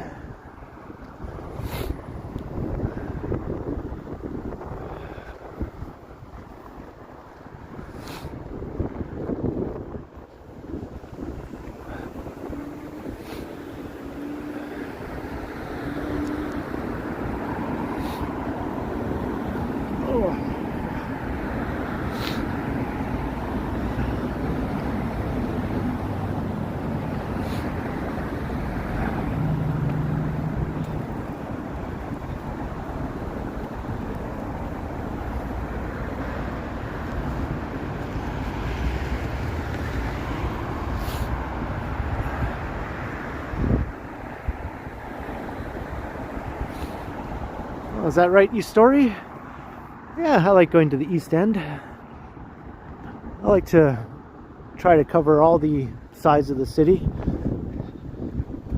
Is that right, East Story? Yeah, I like going to the East End. I like to try to cover all the sides of the city.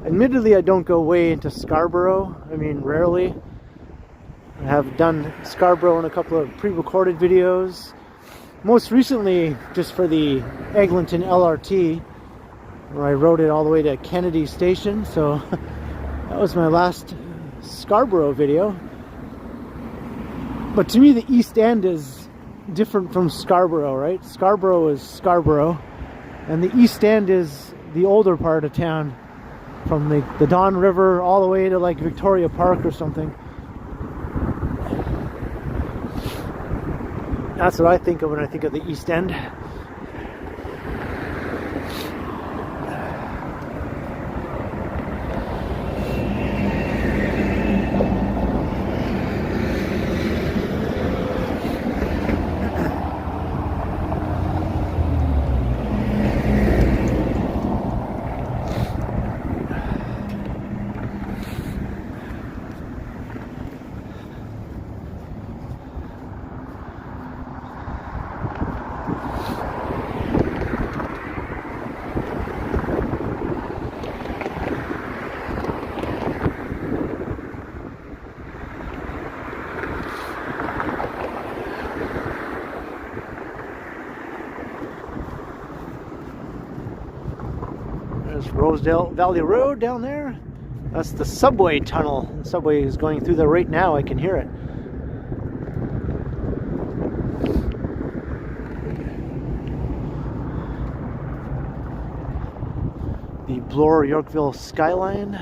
Admittedly, I don't go way into Scarborough. I mean, rarely. I have done Scarborough in a couple of pre-recorded videos. Most recently, just for the Eglinton LRT, where I rode it all the way to Kennedy Station. So that was my last Scarborough video. But to me, the East End is different from Scarborough, right? Scarborough is Scarborough, and the East End is the older part of town, from the Don River all the way to like Victoria Park or something. That's what I think of when I think of the East End. Rosedale Valley Road down there. That's the subway tunnel. The subway is going through there right now. I can hear it. The Bloor-Yorkville skyline.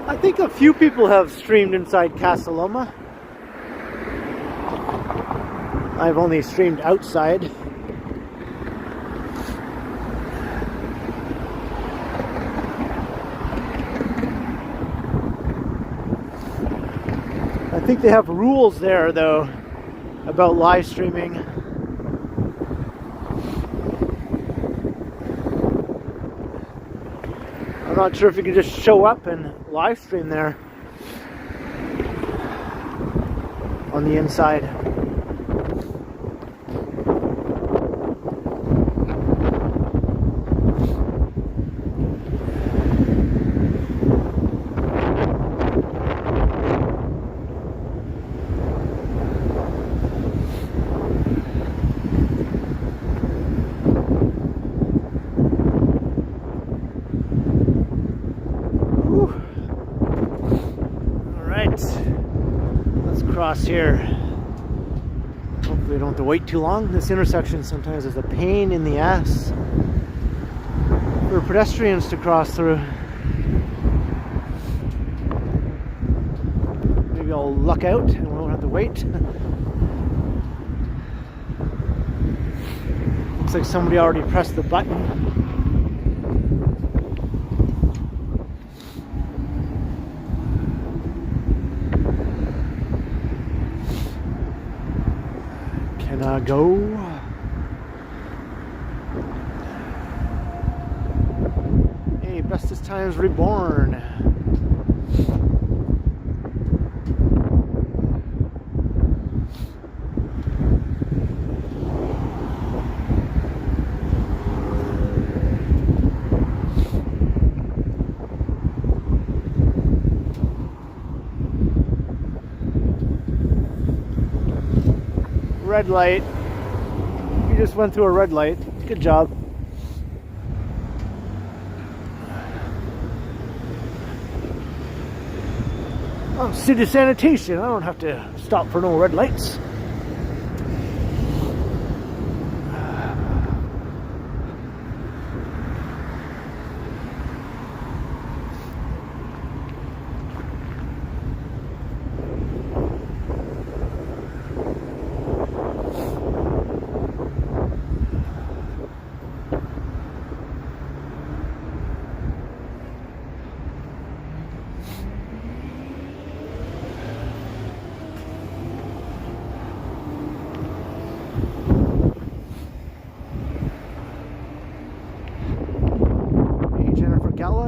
I think a few people have streamed inside Casa Loma. I've only streamed outside. I think they have rules there, though, about live streaming. I'm not sure if you can just show up and live stream there on the inside. Here. Hopefully I don't have to wait too long. This intersection sometimes is a pain in the ass for pedestrians to cross through. Maybe I'll luck out and we won't have to wait. Looks like somebody already pressed the button. Go. Hey, Bestest Times Reborn. red light. You just went through a red light. Good job. I'm city sanitation. I don't have to stop for no red lights.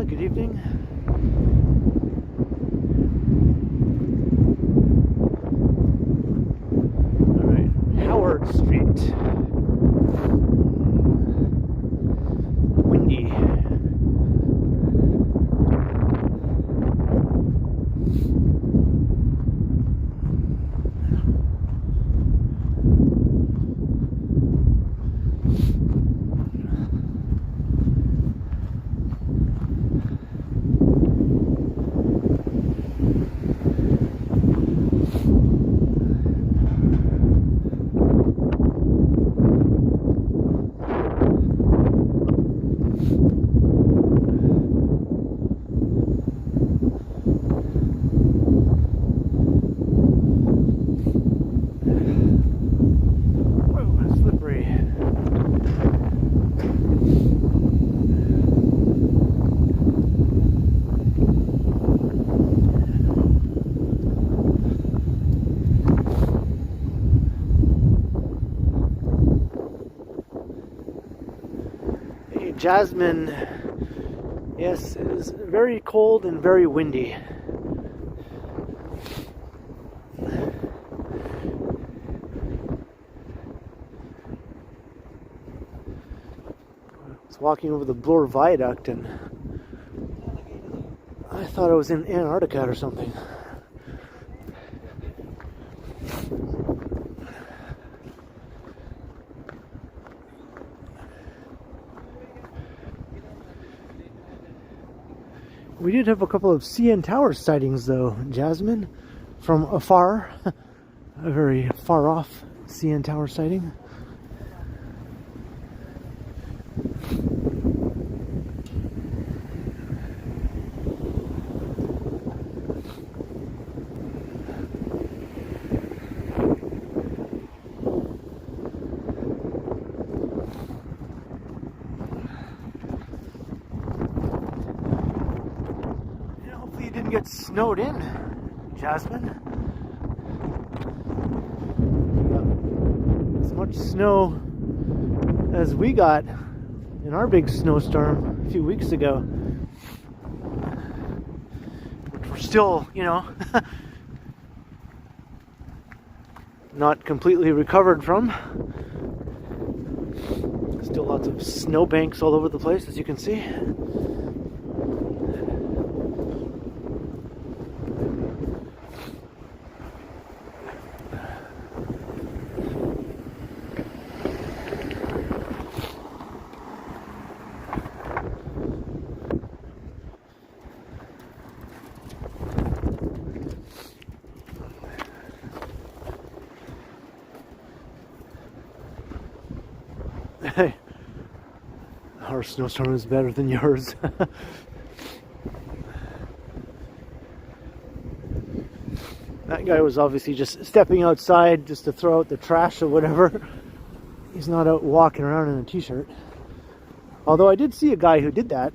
Good evening. All right, Howard Street. Windy. Jasmine, yes, it is very cold and very windy. I was walking over the Bloor Viaduct and I thought I was in Antarctica or something. We did have a couple of CN Tower sightings though, Jasmine, from afar. A very far off CN Tower sighting. Get snowed in, Jasmine. As much snow as we got in our big snowstorm a few weeks ago, which we're still, you know, not completely recovered from. Still lots of snowbanks all over the place, as you can see. Hey, our snowstorm is better than yours. That guy was obviously just stepping outside just to throw out the trash or whatever. He's not out walking around in a t-shirt. Although I did see a guy who did that,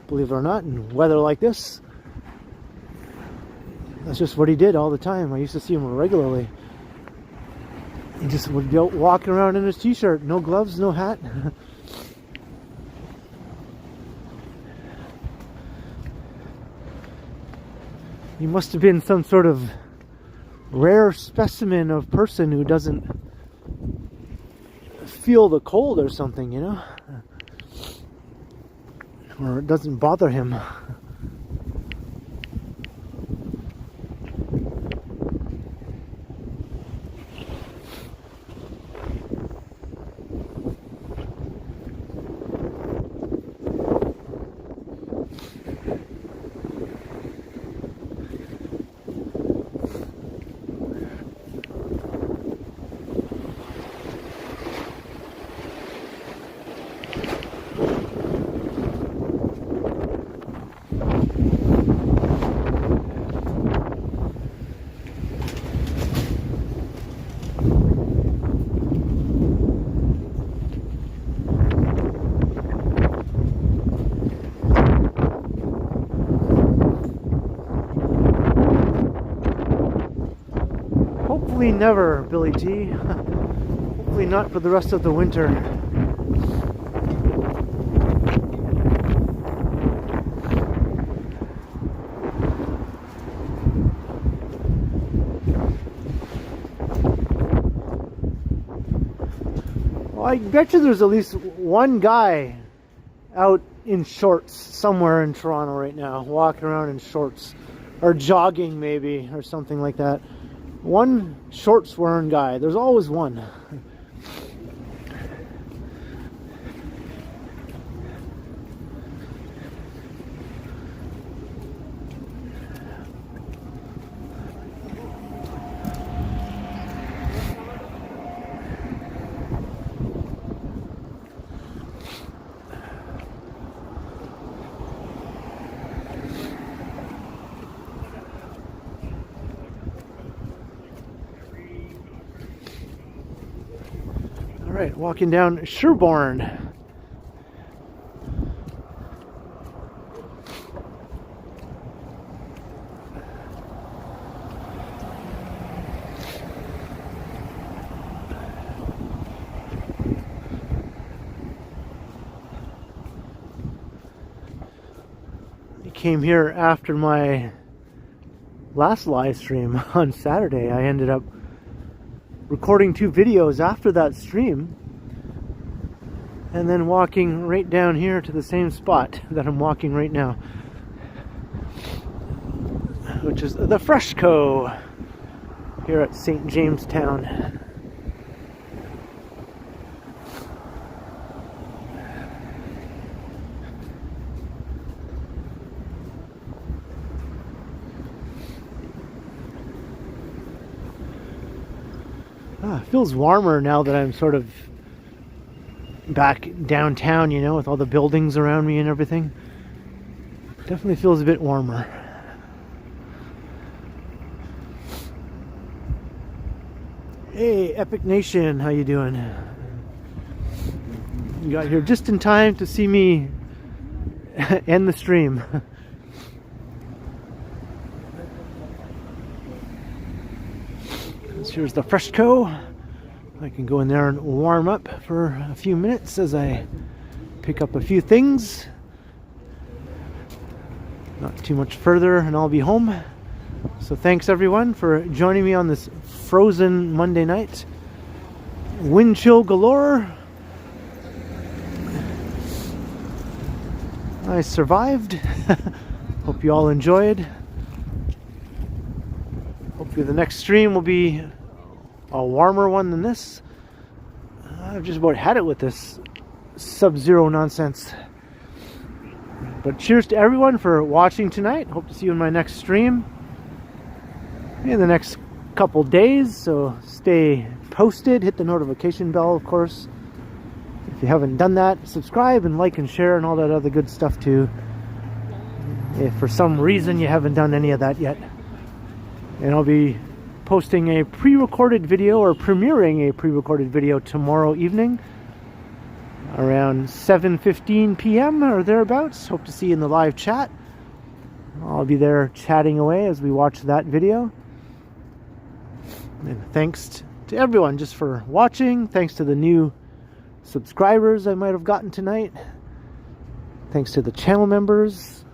believe it or not, in weather like this. That's just what he did all the time. I used to see him regularly. He just would be out walking around in his t-shirt, no gloves, no hat. He must have been some sort of rare specimen of person who doesn't feel the cold or something, you know? Or it doesn't bother him. never, Billy G. Hopefully not for the rest of the winter. Well, I bet you there's at least one guy out in shorts somewhere in Toronto right now, walking around in shorts, or jogging maybe, or something like that. One shorts wearing guy. There's always one. Alright, walking down Sherbourne. I came here after my last live stream on Saturday. I ended up recording 2 videos after that stream and then walking right down here to the same spot that I'm walking right now, which is the Freshco here at St. Jamestown. It feels warmer now that I'm sort of back downtown, you know, with all the buildings around me and everything. Definitely feels a bit warmer. Hey, Epic Nation, how you doing? You got here just in time to see me end the stream. Here's the Freshco. I can go in there and warm up for a few minutes as I pick up a few things. Not too much further and I'll be home. So thanks everyone for joining me on this frozen Monday night. Wind chill galore. I survived. Hope you all enjoyed. Hopefully the next stream will be a warmer one than this. I've just about had it with this sub-zero nonsense. But cheers to everyone for watching tonight. Hope to see you in my next stream in the next couple days. So stay posted. Hit the notification bell, of course. If you haven't done that, subscribe and like and share and all that other good stuff too. If for some reason you haven't done any of that yet. And I'll be posting a pre-recorded video, or premiering a pre-recorded video tomorrow evening around 7:15 p.m. or thereabouts. Hope to see you in the live chat. I'll be there chatting away as we watch that video. And thanks to everyone just for watching. Thanks to the new subscribers I might have gotten tonight. Thanks to the channel members.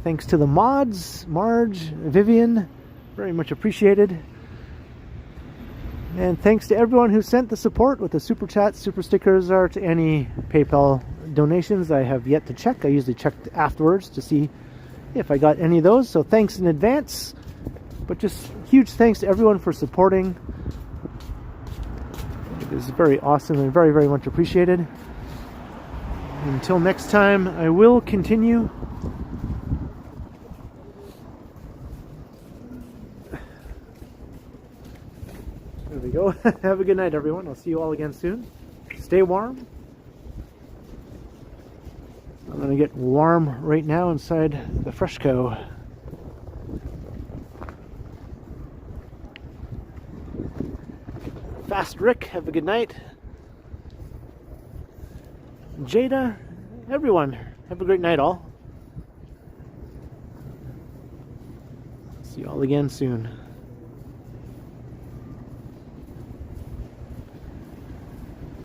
Thanks to the mods, Marge, Vivian. Very much appreciated. And thanks to everyone who sent the support with the Superchats, Super Stickers, or to any PayPal donations. I have yet to check. I usually check afterwards to see if I got any of those. So thanks in advance. But just huge thanks to everyone for supporting. It is very awesome and very, very much appreciated. Until next time, I will continue. There we go. Have a good night, everyone. I'll see you all again soon. Stay warm. I'm going to get warm right now inside the Freshco. Fast Rick, have a good night. Jada, everyone, have a great night all. See you all again soon.